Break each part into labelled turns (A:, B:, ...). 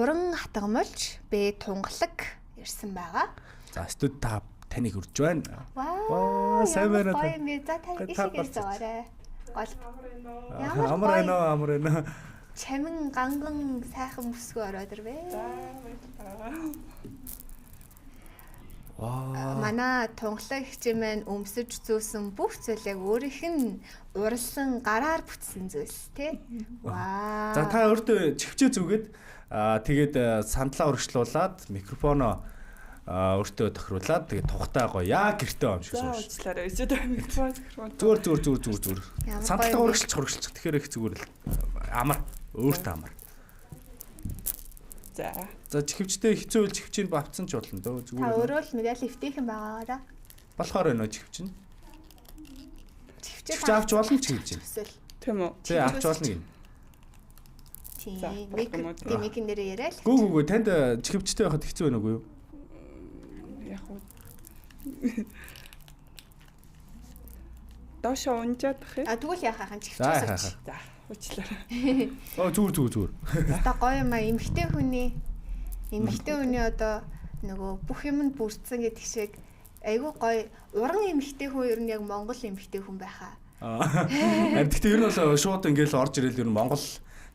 A: уран хатгамалж бэ тунгалаг ирсэн байгаа.
B: За студ та таныг хүрж байна.
A: Вау.
B: сайн байна.
A: Гоё юм бэ. За та ишигээс зогоорой. Гол.
B: Амар байна.
A: Чамин ганган сайхан мөсгөө ороод ирвэ. Манай тунгалаг хэмээн өмсөж зөөсөн бүх зүйл яг өөрийнх нь уралсан гараар бүтсэн зүйлс тий. Вау.
B: За та өөртөө чихвчээ зүгээд тэгээд сандлаа урагшлуулад микрофоноо өөртөө тохируулаад тэгээд тухтай гоё яг гэртээ юм шиг
C: сууж. Уучлаарай. Микрофон.
B: Зүгээр. Сандлаа урагшлах тэгэхээр их зүгээр л амар өөртөө амар. За чихвчтэй хэцүү үйл чихвчийг бавцсан ч болно дөө зүгээр.
A: Та өөрөө л медаль өвтийнхэн байгаагаараа.
B: Болохоор байна чихвч нь.
A: Чихвч
B: авч болно ч гэж байна.
C: Тийм үү?
B: Тий авч болно гин.
A: Тийм. Микийн нэрээ яриа л.
B: Гүү танд чихвчтэй байхад хэцүү байна уу юу?
C: Яг уу. Доош унжаад бах юм.
A: Тэгвэл яхаа хан чихвчээс авч.
C: За уучлаарай.
B: Зүгээр.
A: Та гоё юм аа эмхтэй хүний одоо нөгөө бүх юмд бүрдсэн гэдэг шиг айгүй гоё уран эмхтэй хүн ер нь яг Монгол эмхтэй хүн байхаа.
B: Гэхдээ ер нь бол шууд ингээл орж ирэл ер нь Монгол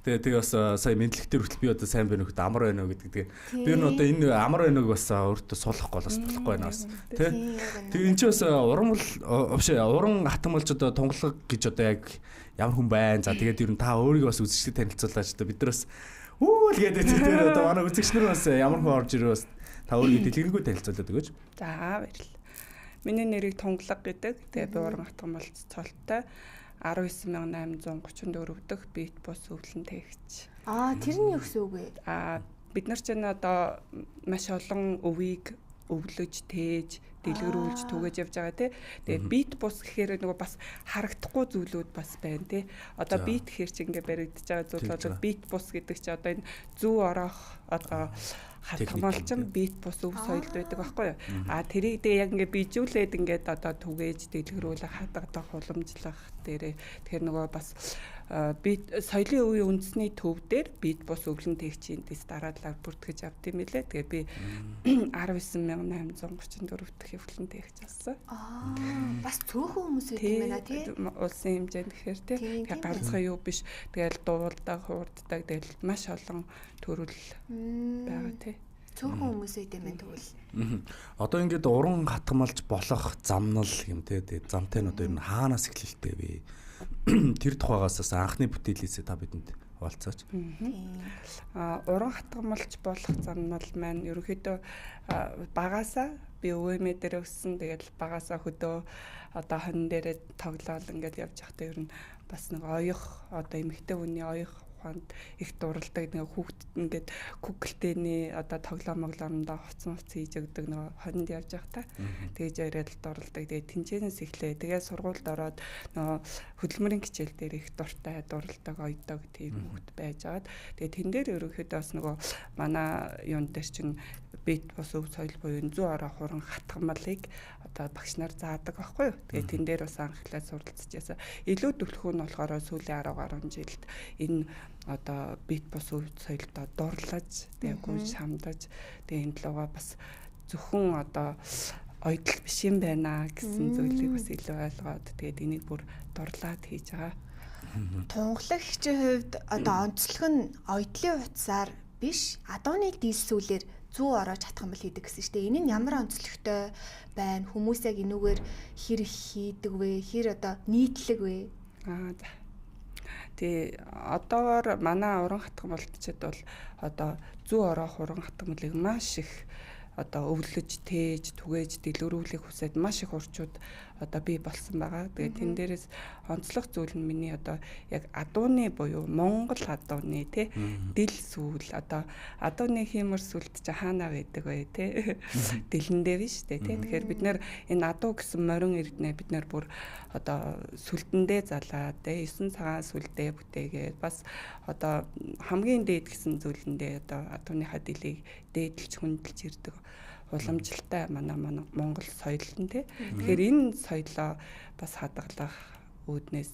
B: тэгээ бас сая мэдлэгтэр хүртэл би одоо сайн байна уу амар байна уу гэдэг. Би ер нь одоо энэ амар байна уу бас өөртөө суулгахгүй бас болохгүй байна бас тий. Тэгээ эн чинь бас уран хатамлж одоо тунгалаг гэж одоо яг ямар хүн байна. За тэгээд ер нь та өөрийгөө бас үзэгчдэд танилцуулаач та бид нар бас үйл гэдэг тэр одоо манай үзэгчнэр бас ямар хүн орж ирээ бас та өөрийгөө дэлгэрэнгүй танилцуулаад өгөөч.
C: За баярлалаа. Миний нэрийг Тунгалаг гэдэг. Тэгээ би уран хатамлж цолтой 19834 дэх бит бус өвлөн тээгч.
A: Тэр нь юу гэсэн үг вэ?
C: Бид нар ч одоо маш олон өвийг өвлөж, тээж, дэлгэрүүлж түгэж явж байгаа тий. Тэгээд бит бус гэхээр нөгөө бас харагдахгүй зүйлүүд бас байна тий. Одоо бит гэхээр чи ингээ баригдаж байгаа зүйл одоо бит бус гэдэг чи одоо энэ зүү орох одоо хатгамалчин бит бус өв соёлд байдаг байхгүй юу? Тэрийг яг ингээ bijүүлээд ингээд одоо түгээж, дэлгэрүүлэх, хадгалах, уламжлах дээрээ тэгэхээр нөгөө бас бит соёлын үеийн үндэсний төв дээр бит бус өвлөн тээгчийн дэс дараалал бүртгэж авд юм лээ. Тэгээд би 19834 дэх өвлөн тээгч болсон.
A: Бас цөөхөн хүмүүс байдаг байна тий.
C: Улсын хэмжээнд гэхээр тий. Тэгэхээр ганцхан юу биш. Тэгэл дуулдаг, хуурддаг тэгэл маш олон төрөл байгаа тий.
A: Цөөхөн хүмүүс байдаг юм тэгвэл.
B: Одоо ингээд уран хатгамалж болох замнал юм тий. Тэгээд замтай нь одоо ер нь хаанаас эхлэлтэй вэ? Тэр тухайгаас анхны бүтээлээсээ та бидэнд хуваалцаач.
C: Уран хатгамалж болох замнал маань ерөнхийдөө багаасаа би өвөөмэ дээр өссөн. Тэгэл багаасаа хөдөө одоо хон дээрээ тоглоал ингээд явж байхдаа ер нь бас нэг оёх одоо эмэгтэй хүний оёх ухаанд их дуралдаг нэг хүүхд ингээд күгэлтэйний одоо тоглоомоглоомдоо хоцсон хийж өгдөг нэг хонд явж байхдаа тэгж яриад дуралдаг. Тэгээ тэнцэнээс эхлээ. Тэгээ сургуульд ороод нөгөө хөдөлмөрийн хичээл дээр их дуртай дуралдаг ойдог тийм хүүхд байжгаад тэгээ тэн дээр ерөнхийдөө бас нөгөө манай юун дээр чинь бит бус өв соёл буюу зүү ороо хуран хатгамалыг одоо багш нар заадаг байхгүй юу. Тэгээ тэн дээр бас анхлаа суралцчихсан. Илүү төлхөө нь болохоор сүүлийн 10 гаруй жилд энэ одоо бит бус өв соёлдоо дурлаж тэгээ гүйж хамдаж тэгээ энэ лугаа бас зөвхөн одоо ойдл биш юм байна гэсэн зүйлийг бас илүү ойлгоод тэгээд энийг бүр дурлаад хийж байгаа.
A: Тунгалаг хичээ хувьд одоо онцлог нь ойдлын утсаар биш адууны дийлсүүлэр зүү ороод чадхамбал хийдэг гэсэн шүү дээ. Энэ нь ямар онцлогтой байна? Хүмүүс яг энүүгээр хэр хийдэг вэ? Хэр одоо нийтлэг вэ?
C: Тэгээ одоогоор манай уран хатгамалчид бол одоо зүү ороо уран хатгамалыг маш их одоо өвлөж, тээж, түгээж, дэлгэрүүлэх хүсэд маш их урчууд одоо бий болсон байгаа. Тэгээ тэн дээрээс онцлог зүйл нь миний одоо яг адууны буюу Монгол адууны тий дил сүүл одоо адууны хиймэр сүлд чи хаана байдаг вэ тий дэлэндээ биш тий. Тэгэхээр бид нэр энэ адуу гэсэн морин эрдэнэ бид нэр бүр одоо сүлдэндээ залаад тий 9 цагаан сүлдээ бүтээгээд бас одоо хамгийн дээд гэсэн зүйлэндээ одоо адууныхаа дилийг дээдэлж хүндэлж ирдэг уламжлалтай манай Монгол соёл нь тий. Тэгэхээр энэ соёлоо бас хадгалах үүднээс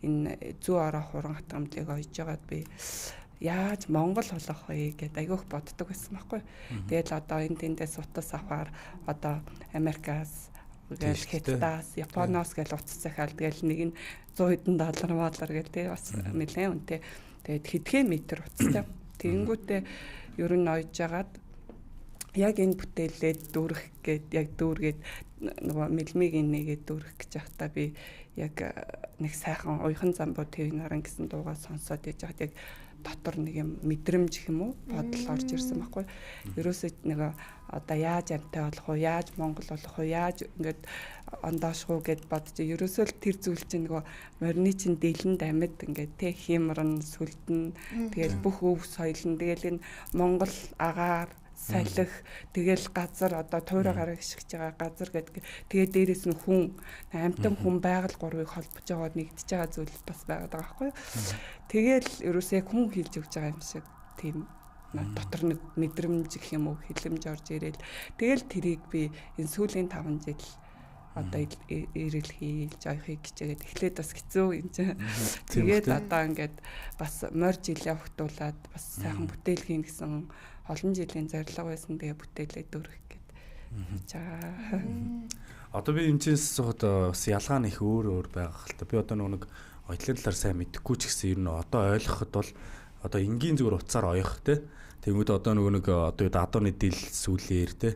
C: энэ зүү ороо хуран хатгамлыг ойж байгаад би яаж Монгол болох вэ гэдээ айгүйх боддог байсан байхгүй. Тэгэл одоо энэ тэндээс утас авахаар одоо Америкаас гэл Хятадаас, Японоос гэл утас захиал тэгэл нэг нь $100 гэл тий бас нэлээд үнэтэй. Тэгээд хэдхэн метр утастай. Тэгэнгүүтээ ер нь ойж агаад яг энэ бүтээлээ дүүрэх гээд яг дүүргээд нөгөө мэлмигийн нэгээд дүүрэх гэж байхдаа би яг нэг сайхан уйхан замбуу төв наран гэсэн дуугаа сонсоод яж хаад яг дотор нэг юм мэдрэмж гэх юм уу бодол орж ирсэн байхгүй. Ерөөсөө нэг одоо яаж амтай болох уу, яаж Монгол болох уу, яаж ингээд ондоошгүй гэд бодож ерөөсөө л тэр зүйл чинь нөгөө морины чинь дэлэн амьд ингээд тэ хиймрэн сүлдэн тэгэл бүх өв соёл нь тэгэл энэ Монгол агаар салхи тэгэл газар одоо туйра гараг гიშгэж байгаа газар гэдэг. Тэгээ дээрэс нь хүн амтан хүн байгаль гурвыг холбож байгаа нэгдэж байгаа зүйл бас байгаад байгаа байхгүй. Тэгэл ерөөсөө хүн хилж өгч байгаа юм шиг тийм дотор нэг мэдрэмж гэх юм уу хилэмж орж ирээл тэгэл тэрийг би энэ сүүлийн 5 жил одоо ирэл хийж авахыг хичээгээд эхлээд бас хэцүү юм чинь. Тэгээд одоо ингээд бас морь жилээ өгтүүлээд бас сайхан бүтээл хийн гэсэн олон жилийн зорилго байсан. Тэгээ бүтээлээ дүүрэх гээд. За.
B: Одоо би эмчээс одоо бас ялгаа нь их өөр байгаа хэл та. Би одоо нэг оюутлын талаар сайн мэдэхгүй ч гэсэн ер нь одоо ойлгоход бол одоо энгийн зүгээр уцаар оёх те. Тэгмүүд одоо нэг одоо адууны дил сүлээр те.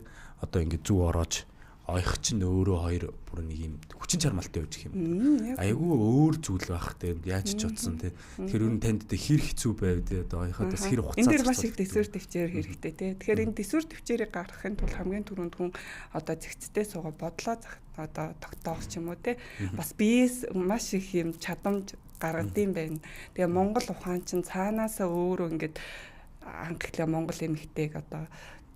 B: Одоо ингэ зүг ороож оёх чинь өөрөө хоёр бүр нэг юм хүчин чармалтай байж гэх юм. Айгүй өөр зүйл байх те. Яаж ч утсан те. Тэгэхээр ер нь танд хэр хэцүү байв те. Одоо оёхоос хэр хугацаа.
C: Энэ дэр маш их дэсвэр төвчээр хэрэгтэй те. Тэгэхээр энэ дэсвэр төвчээрийг гаргахын тулд хамгийн түрүүнд хүн одоо зэгцтэй суугаа бодлоо одоо тогтоох ч юм уу те. Бас биеэс маш их юм чадамж гаргадсан байна. Тэгээ Монгол ухаан чинь цаанаасаа өөрөө ингээд анхлаа Монгол эмэгтэйг одоо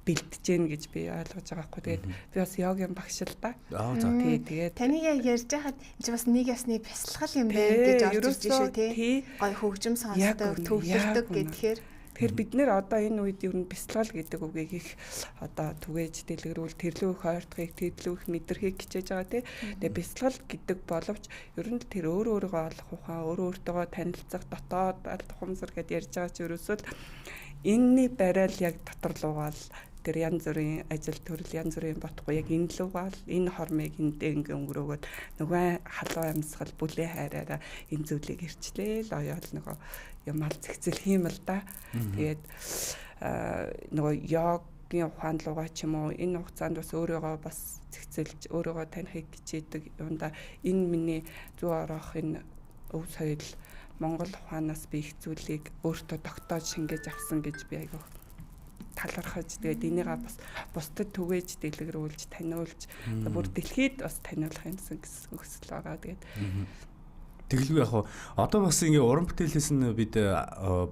C: бэлтэж гэн гэж би ойлгож байгаа хгүй. Тэгээд би бас йогийн багш л да. Тэгээд
A: таны ярьж байхад энэ бас нэг ясны бясалгал юм байна гэж орж ирж шүү тий. Гой хөгжим сонсдог, төвлөрдөг гэдгээр.
C: Тэгэхээр бид нэр одоо энэ үед ер нь бясалгал гэдэг үгийг их одоо түгээж дэлгэрүүл тэрлүүх ойртохыг тэрлүүх мэдрэхийг хичээж байгаа тий. Тэгээ бясалгал гэдэг боловч ер нь тэр өөрөөгөө олох ухаан, өөртөөгөө танилцах, дотоод аль тухамсар гэдээ ярьж байгаа чи ерөөсөө энэний барайл яг дотор луугаал тэр янз бүрийн ажил төрөл янз бүрийн ботгүй яг энэ луугаал энэ хормыг эндээ ингээ өнгөрөөгөөд нөгөө халуун амьсгал бүлээ хайраараа энэ зүйлийг ирчлээл оёол нөгөө юм ал зэгцэл хийм л да. Тэгээд нөгөө йогийн ухаан лугаа ч юм уу энэ хугацаанд бас өөрийгөө бас зэгцэлж өөрийгөө танихыг хичээдэг юунда энэ миний зүү орох энэ өв соёл Монгол ухаанаас би их зүйлийг өөртөө тогтоож шингээж авсан гэж би айгүйх талархаж тэгээд энийгээ бас бусдад түгээж дэлгэрүүлж таниулж бүр дэлхийд бас таниулах юмсан гэсэн хүсэл байгаа. Тэгээд
B: тэгэлгүй яг одоо бас ингээ уран бүтээлээс нь бид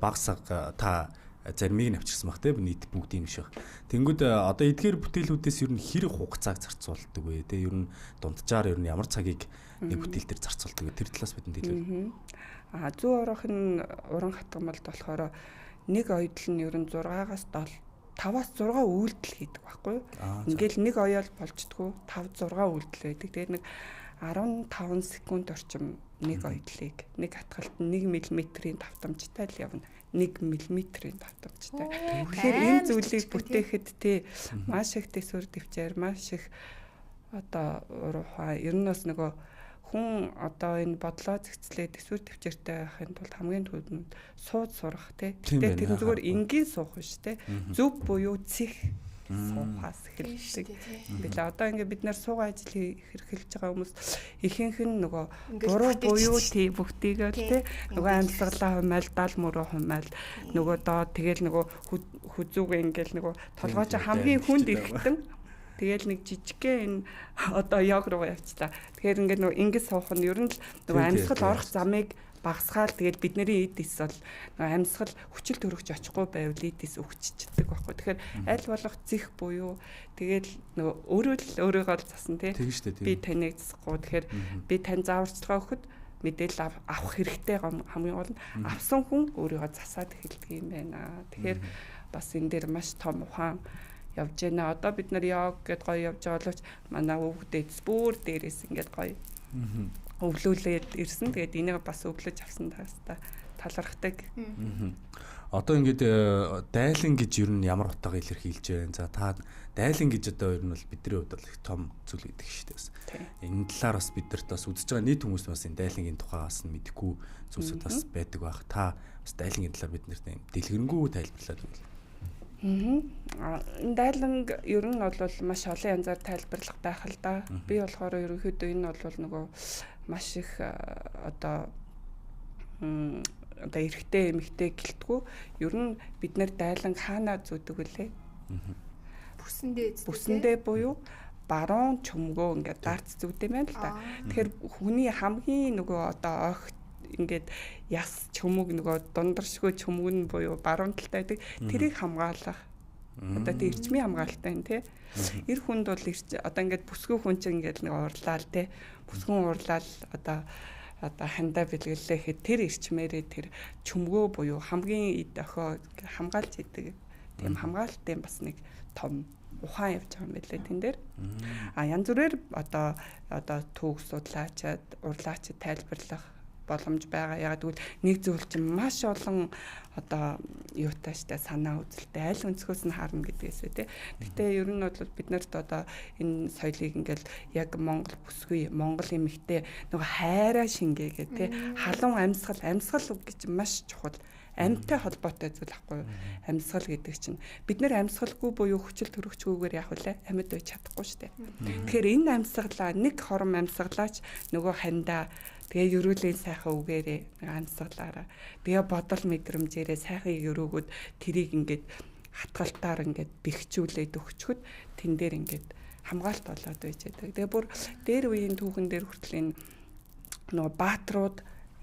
B: багсаг та заримыг навчирсан баг те нийт бүгдийн биш баг. Тэнгүүд одоо эдгээр бүтээлүүдээс ер нь хэрэг хугацааг зарцуулдаг вэ те ер нь дунджаар ер нь ямар цагийг нэг бүтээл дээр зарцуулдаг вэ? Тэр талаас бидэнд хэлвэл.
C: Зүү орох нь уран хатгамалд болохоор нэг оёдл нь ер нь 6-аас 5-аас 6 үйлдэл хийдэг байхгүй юу? Ингээл нэг оёол болждгоо 5-6 үйлдэл байдаг. Тэгээд нэг 15 секунд орчим нэг оёдлыг нэг хатгалт 1 мм-ийн давтамжтай л явна. 1 мм-ийн давтамжтай. Тэгэхээр энэ зүйлийг бүтээхэд тий маш их төсвөр төвчээр маш их одоо урууха ер нь бас нөгөө хүн одоо энэ бодлоо зэгцлээ төсвөр төвчээртэй байхын тулд хамгийн түрүүнд сууд сурах тий. Гэтэ тэр зүгээр энгийн суух биш тий. Зөв буюу цэх суухаас эхэлдэг. Билээ одоо ингээ бид нар суугаа ажил хэрхэлж байгаа хүмүүс ихэнх нь нөгөө буруу буюу тий бүгдийг л тий нөгөө амьсгалаа хумаал дал мөрөө хумаал нөгөө доо тэгэл нөгөө хүзүүгээ ингээл нөгөө толгойч хамгийн хүнд ирэхтэн тэгэл нэг жижигхэн энэ одоо йог руу явчлаа. Тэгэхээр ингээд нөгөө ингэж суух нь ер нь л нөгөө амьсгал орох замыг багасгаал тэгэл бидний эдис бол нөгөө амьсгал хүчил төрөгч очихгүй байвал эдис өгччихдэг байхгүй. Тэгэхээр аль болох зих буюу тэгэл нөгөө өөрийгөө л засан тий. Би таныг засахгүй. Тэгэхээр би тань зааварчилгаа өгөхөд мэдээлэл авах хэрэгтэй хамгийн гол нь авсан хүн өөрийгөө засаад эхэлдэг юм байна. Тэгэхээр бас энэ дээр маш том ухаан явж байна. Одоо бид нар йог гэдээ гоё явж байгаа боловч манай өвгдөөс бүр дээрээс ингээд гоё өвлүүлээд ирсэн. Тэгээд энийг бас өвлөж авсан тастаа талархдаг.
B: Одоо ингээд дайлан гэж ер нь ямар утгааг илэрхийлж байна. За та дайлан гэж одоо ер нь бол бидний хувьд бол их том зүйл гэдэг шүү дээ. Энэ талаар бас бидэрт бас үзэж байгаа нийт хүмүүс бас энэ дайлангийн тухай бас мэдэхгүй зүйлсүүд бас байдаг байх. Та бас дайлангийн талаар биднэрт дэлгэрэнгүй тайлбарлаад өгвөл.
C: Энэ дайланг ер нь бол маш олон янзаар тайлбарлах байх л да. Би болохоор ерөнхийдөө энэ бол нөгөө маш их одоо эрэгтэй эмэгтэй гэлтгүү ер нь бид нэр дайлан хаана зүүдэг вүлээ? Бүсэндээ буюу баруун чөмгөө ингээд дарц зүүдэм байл л да. Тэгэхээр хүний хамгийн нөгөө одоо огт ингээд яс чөмөг нөгөө дундаршгүй чөмөг нь буюу баруун талтай байдаг. Тэрийг хамгаалах. Одоо тэр эрчмийн хамгаалалтай нь тий. Эр хүнд бол одоо ингээд бүсгүй хүн чинь ингээд нэг уурлаал тий. Бүсгүн уурлаал одоо хандаа бэлгэлээ гэхэд тэр эрчмээрээ тэр чөмгөө буюу хамгийн эд охоо хамгаалж идэг. Тийм хамгаалтын бас нэг том ухаан явж байгаа юм байлээ тэн дээр. Янз бүрээр одоо түүх судлаачаад урлаачид тайлбарлах боломж байгаа. Яг тэгвэл нэг зүйл чинь маш олон одоо юутай штэ санаа үзэлтэй аль өнцгөөс нь харна гэдгээс үү те. Гэтэ ер нь бол бид нарт одоо энэ соёлыг ингээл яг Монгол бүсгүй Монгол эмэгтэй нөгөө хайраа шингээгээ те. Халуун амьсгал гэж маш чухал. Амьтай холбоотой зүйл ахгүй юу? Амьсгал гэдэг чинь бид нэр амьсгалгүй буюу хүчил төрөгчгүйгээр яах вэ? Амьд байж чадахгүй штэ. Тэгэхээр энэ амьсгалаа нэг хором амьсгалаач нөгөө хандаа тэгээ ерөөлийн сайхан үгээрээ амьсгалаараа тэгээ бодол мэдрэмжээрээ сайхан ерөөгүүд тэрийг ингээд хатгалтаар ингээд бэхжүүлээд өгчөхөд тэн дээр ингээд хамгаалт болоод байж байгаа. Тэгээ бүр дээр үеийн түүхэн дээр хүртэл энэ нөгөө баатрууд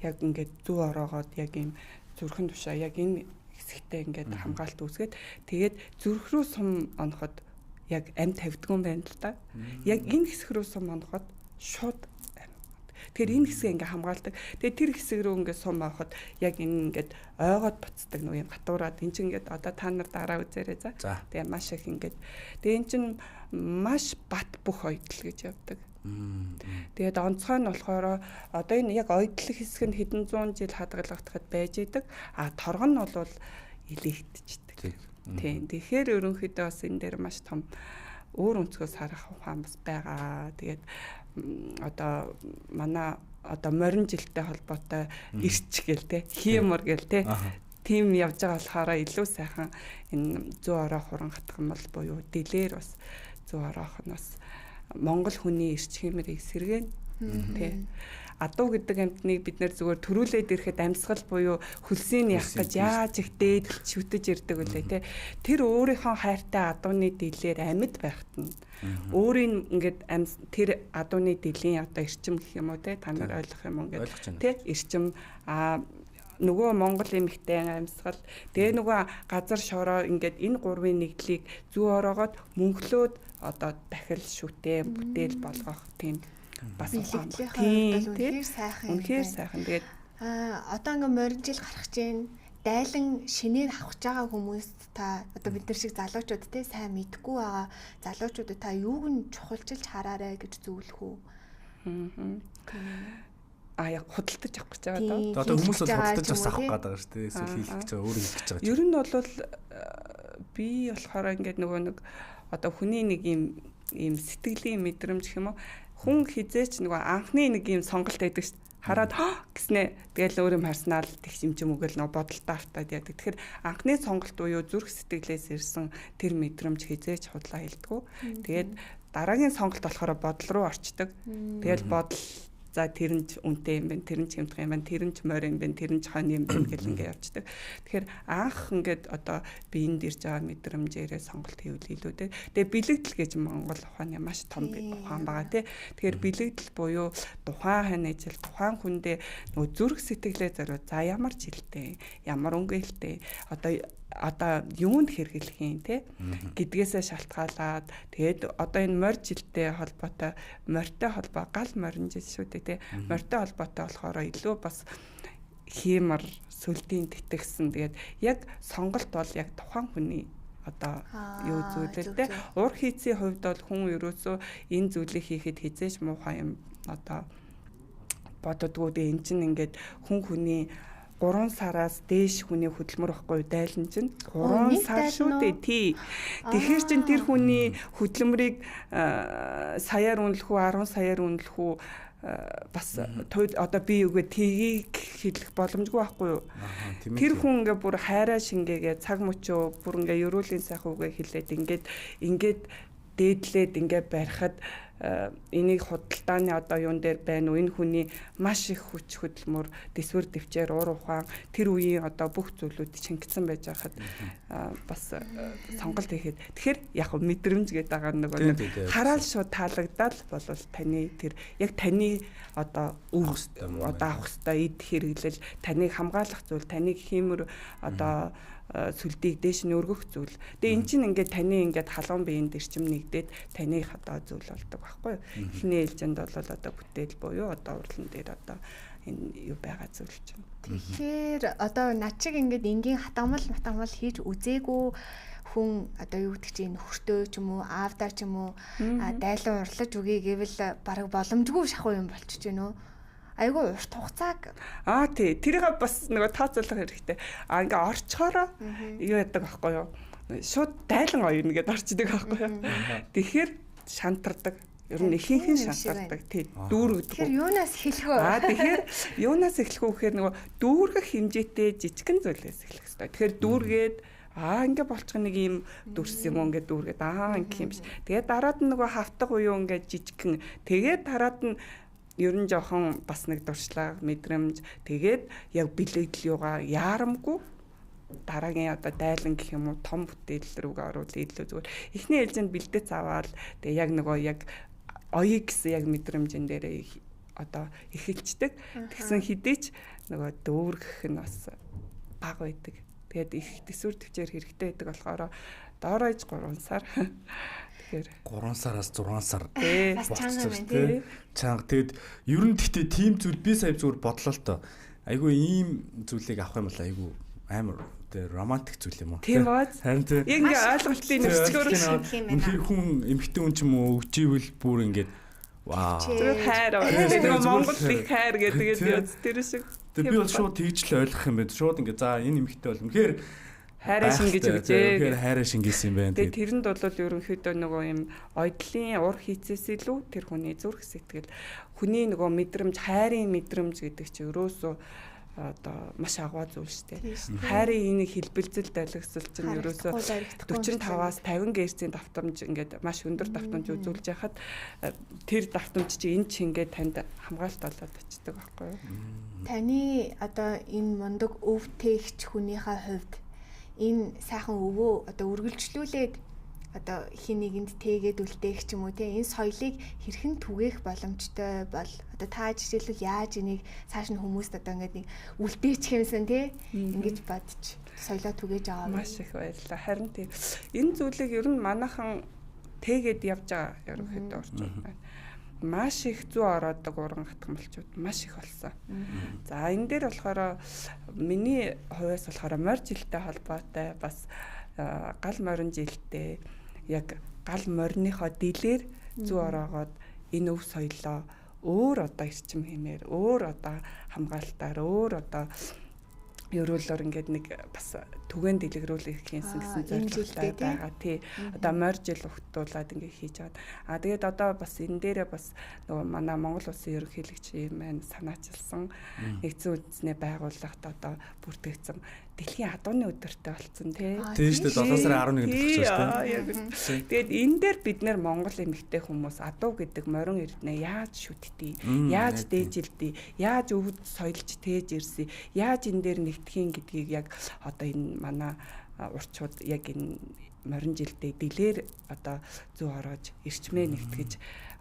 C: яг ингээд зүү ороогоод яг ийм зүрхэн тушаа яг энэ хэсэгтээ ингээд хамгаалт үүсгээд тэгээд зүрх рүү сум оноход яг амь тавьдгүй юм байна л да. Яг энэ хэсэг рүү сум оноход шууд тэгэхээр энэ хэсгээ ингээ хамгаалдаг. Тэгээ тэр хэсэг рүү ингээ сум авахд яг энэ ингээд ойгоод буцдаг нөгөө юм гатуураад эн чинь ингээд одоо та нар дараа үзээрэй за. Тэгээ маш их ингээд тэгээ эн чинь маш бат бүх ойдл гэж явдаг. Тэгээд онцгой нь болохоор одоо энэ яг ойдлох хэсэг нь хэдэн зуун жил хадгалагдахад байж идэг. Торго нь бол илэгдчихдэг. Тийм. Тэгэхээр ерөнхийдөө бас энэ дээр маш том өөр өнцгөөс харах ухаан бас байгаа. Тэгээд одоо манай одоо морин жилтэй холбоотой ирч гэл те хиймор гэл те тим явж байгаа болохоор илүү сайхан энэ зүү ороо хуран хатгамал буюу дэлээр бас зүү ороох нь бас Монгол хүний ирч хиймэрийг сэргэн тий. Адуу гэдэг амьтныг бид нэр зүгээр төрүүлээд ирэхэд амьсгал буюу хөлсийг явах гэж яаж их дээд шүтэж ирдэг үлээ тий. Тэр өөрийнхөө хайртай адууны дэлээр амьд байхад нь өөрийн ингээд тэр адууны дэлийн одоо эрчим гэх юм уу тий. Та нар ойлгох юм уу ингээд тий. Эрчим нөгөө Монгол эмэгтэй амьсгал тэгээ нөгөө газар шороо ингээд энэ гурвын нэгдлийг зүү ороогоод мөнхлөөд одоо дахил шүтээ бүтээл болгох тийм бас ухаан
A: үнэхээр сайхан.
C: Үнэхээр сайхан. Тэгээд
A: одоо ингээ морин жил гарах чинь дайлан шинээр авах байгаа хүмүүс та одоо бид нар шиг залуучууд те сайн мэдгүй байгаа залуучуудад та юуг нь чухалчилж хараарэ гэж зөвлөх үү?
C: Яг худалдаж авах гэж байгаа
B: одоо хүмүүс бол худалдаж бас авах гэдэг шүү дээ. Эсвэл хийх гэж байгаа, өөрөө хийх гэж байгаа.
C: Ер нь бол би болохоор ингээд нөгөө нэг одоо хүний нэг ийм сэтгэлийн мэдрэмж гэх юм уу хүн хизээч нөгөө анхны нэг ийм сонголт байдаг шүү дээ. Хараад гэснээ тэгэл өөр юм харснаа л тэгш юм өгөөл нөгөө бодолтой автаад яадаг. Тэгэхээр анхны сонголт буюу зүрх сэтгэлээс ирсэн тэр мэдрэмж хизээч худлаа хэлдэггүй. Тэгээд дараагийн сонголт болохоор бодол руу орчдөг. Тэгэл бодол за тэр нь ч үнэтэй юм байна, тэр нь ч хямдхан юм байна, тэр нь ч морь юм байна, тэр нь ч хонь юм байна гэл ингээд явцдаг. Тэгэхээр анх ингээд одоо би энд ирж байгаа мэдрэмжээрээ сонголт хийвэл илүү дээ. Тэгээ бэлэгдэл гэж Монгол ухааны маш том ухаан байгаа тий. Тэгэхээр бэлэгдэл буюу тухайн хань ажил, тухайн хүндээ нөгөө зүрх сэтгэлээ зориуд за ямар жилтэй, ямар өнгөлтэй одоо юунд хэрэглэх юм те гэдгээсээ шалтгаалаад тэгээд одоо энэ морь жилтэй холбоотой морьтой холбоо гал морин жил шүү дээ те морьтой холбоотой болохоор илүү бас хиймар сүлдийн тэтгсэн тэгээд яг сонголт бол яг тухайн хүний одоо юу зүйлэлтэй ур хийцийн хувьд бол хүн ерөөсөө энэ зүйлийг хийхэд хизээж муухай юм одоо боддгоо дээ эн чинь ингээд хүн хүний 3 сараас дээш хүний хөдөлмөр байхгүй дайлан чинь 3 сар шүү дээ. Тий. Тэгэхээр чин тэр хүний хөдөлмөрийг саяар үнэлэх үү 10 саяар үнэлэх үү бас одоо би үгээ тгийг хэлэх боломжгүй байхгүй юу? Тэр хүн ингээ бүр хайраа шингээгээ цаг мөчөө бүр ингээ ерөөлийн сайхан үгээ хэлээд ингээд дээдлээд ингээ барихад энийг худалдааны одоо юун дээр байна уу? Энэ хүний маш их хүч хөдөлмөр, дэсвэр дэвчээр уур ухаан тэр үеийн одоо бүх зүйлүүд шингэсэн байж байхад бас сонголт хийхэд. Тэгэхээр яг мэдрэмж гэдэг байгаа нэг хараал шууд таалагдал болвол таны тэр яг таны одоо авах хэвээр эд хэрэглэл, таныг хамгаалах зүйл, таныг хиймэр одоо сүлдийг дээш нь өргөх зүйл. Тэгээ эн чинь ингээд таны ингээд халуун биеийн дэрчим нэгдээд таних одоо зүйл болдог байхгүй юу? Эхний ээлжинд бол одоо бүтээл буюу одоо урлан дээр одоо энэ юу байгаа зүйл чинь.
A: Тэгэхээр одоо над чиг ингээд энгийн хатамал хийж үзээгүй хүн одоо юу гэдэг чинь хөртөө ч юм уу аавдаа ч юм уу дайлан урлаж үгүй гэвэл бараг боломжгүй шахуу юм болчихж гэнэ үү? Айгу урт хугацааг
C: тий тэрийг бас нөгөө тооцоолох хэрэгтэй. Ингээ орчхороо юу яадаг байхгүй юу? Шууд дайлан оёрно гэдээ орчдөг байхгүй юу? Тэгэхээр шантардаг. Ер нь ихэнх нь шантардаг. Тий дүүргдэг.
A: Тэгэхээр юунаас эхлэх вэ?
C: Тэгэхээр юунаас эхлэх вэ гэхээр нөгөө дүүргэх хэмжээтэй жижигхэн зүйлээс эхлэх хэрэгтэй. Тэгэхээр дүүргээд ингээ болчих нэг юм дүрс юм ингээ дүүргээд ингээ юм биш. Тэгээд дараад нь нөгөө хавтах уу ингээ жижигхэн. Тэгээд дараад нь ер нь жоохон бас нэг дуршлаг мэдрэмж тэгээд яг бэлэгдэл юугаа яарамгүй дараагийн одоо дайлан гэх юм уу том бүтээл рүүгээ оруулах илүү зүгээр эхний ээлжинд бэлдээц аваад тэгээд яг нөгөө яг оёг гэсэн яг мэдрэмжэн дээрээ одоо эхэлцдэг тэгсэн хідээч нөгөө дүүргэх нь бас бага байдаг тэгээд их дэсвэр төвчээр хэрэгтэй байдаг болохоор дооройж 3 сар
B: 3 сараас 6 сар
A: болчихсон тийм
B: чанга тэгэд ер нь гэхдээ тийм зүйл би сая зүгээр бодлоо л тоо айгу ийм зүйлийг авах юм бол айгу амар тэр романтик зүйл юм уу
C: тийм бааз
B: харин тийм
C: ингээ ойлголтын нэрчгөр
B: үнэхээр хүн эмэгтэй хүн ч юм уу өгчийвэл бүр ингээд вау
C: тэр хайр нөгөө Монгол их хайр гэдэг тэр шиг
B: би бол шууд тэгж л ойлгох юм байна шууд ингээ за энэ эмэгтэй бол үнэхээр
C: хайраа шингэж өгчээ.
B: Тэгэхээр хайраа шингээсэн юм байна.
C: Тэгээд тэрэнд бол ерөнхийдөө нөгөө юм ойдлын ур хийцээс илүү тэр хүний зүрх сэтгэл хүний нөгөө мэдрэмж хайрын мэдрэмж гэдэг чинь ерөөсөө одоо маш агуу зүйл шүү дээ. Хайрын энийг хэлбэлзэл далгасал чинь ерөөсөө 45-аас 50 герцийн давтамж ингээд маш өндөр давтамж үзүүлж яхад тэр давтамж чинь энэ чинь ингээд танд хамгаалалт болоод очдөг байхгүй юу?
A: Таны одоо энэ мундаг өвтөөгч хүнийхээ хувьд энэ сайхан өвөө одоо үргэлжлүүлээд одоо хин нэгэнд тээгээд үлдээх ч юм уу те энэ соёлыг хэрхэн түгээх боломжтой бол одоо та жишээлбэл яаж энийг цааш нь хүмүүст одоо ингээд нэг үлдээчих юмсан те ингэж бодож соёлоо түгээж аваа
C: маш их баярлалаа харин тийм энэ зүйлийг ер нь манайхан тээгээд явж байгаа ерөнхийдөө орчууд байна маш их зүү ороодог уран хатгамалчууд маш их болсон. За энэ дээр болохоор миний хувьас болохоор морь жилтэй холбоотой бас гал морин жилтэй яг гал мориныхоо дэлээр зүү ороогоод энэ өв соёлоо өөр одоо эрчим хэмээр өөр одоо хамгаалтаар өөр одоо ерөөлөөр ингээд нэг бас түгээн дэлгэрүүлэх хийсэн гэсэн зорилготой байгаа. Тий. Одоо морь жил ухтуулаад ингээд хийж байгаа. Тэгээд одоо бас энэ дээрээ бас нөгөө манай Монгол Улсын ерөнхийлөгч юм байна санаачилсан нэгдсэн үндэсний байгууллагт одоо бүртгэгдсэн дэлхийн адууны өдөртэй болсон тий.
B: Тийм шүү дээ 7 сарын 11-нд болчихсон шүү дээ.
C: Тэгээд энэ дээр бид нэр Монгол эмэгтэй хүмүүс адуу гэдэг морин эрдэнэ яаж шүтдий, яаж дээжилдий, яаж өвд соёлж тээж ирсэн, яаж энэ дээр нэгтгэхийн гэдгийг яг одоо энэ манай урчууд яг энэ морин жилдээ дэлээр одоо зүү ороож эрчмээ нэгтгэж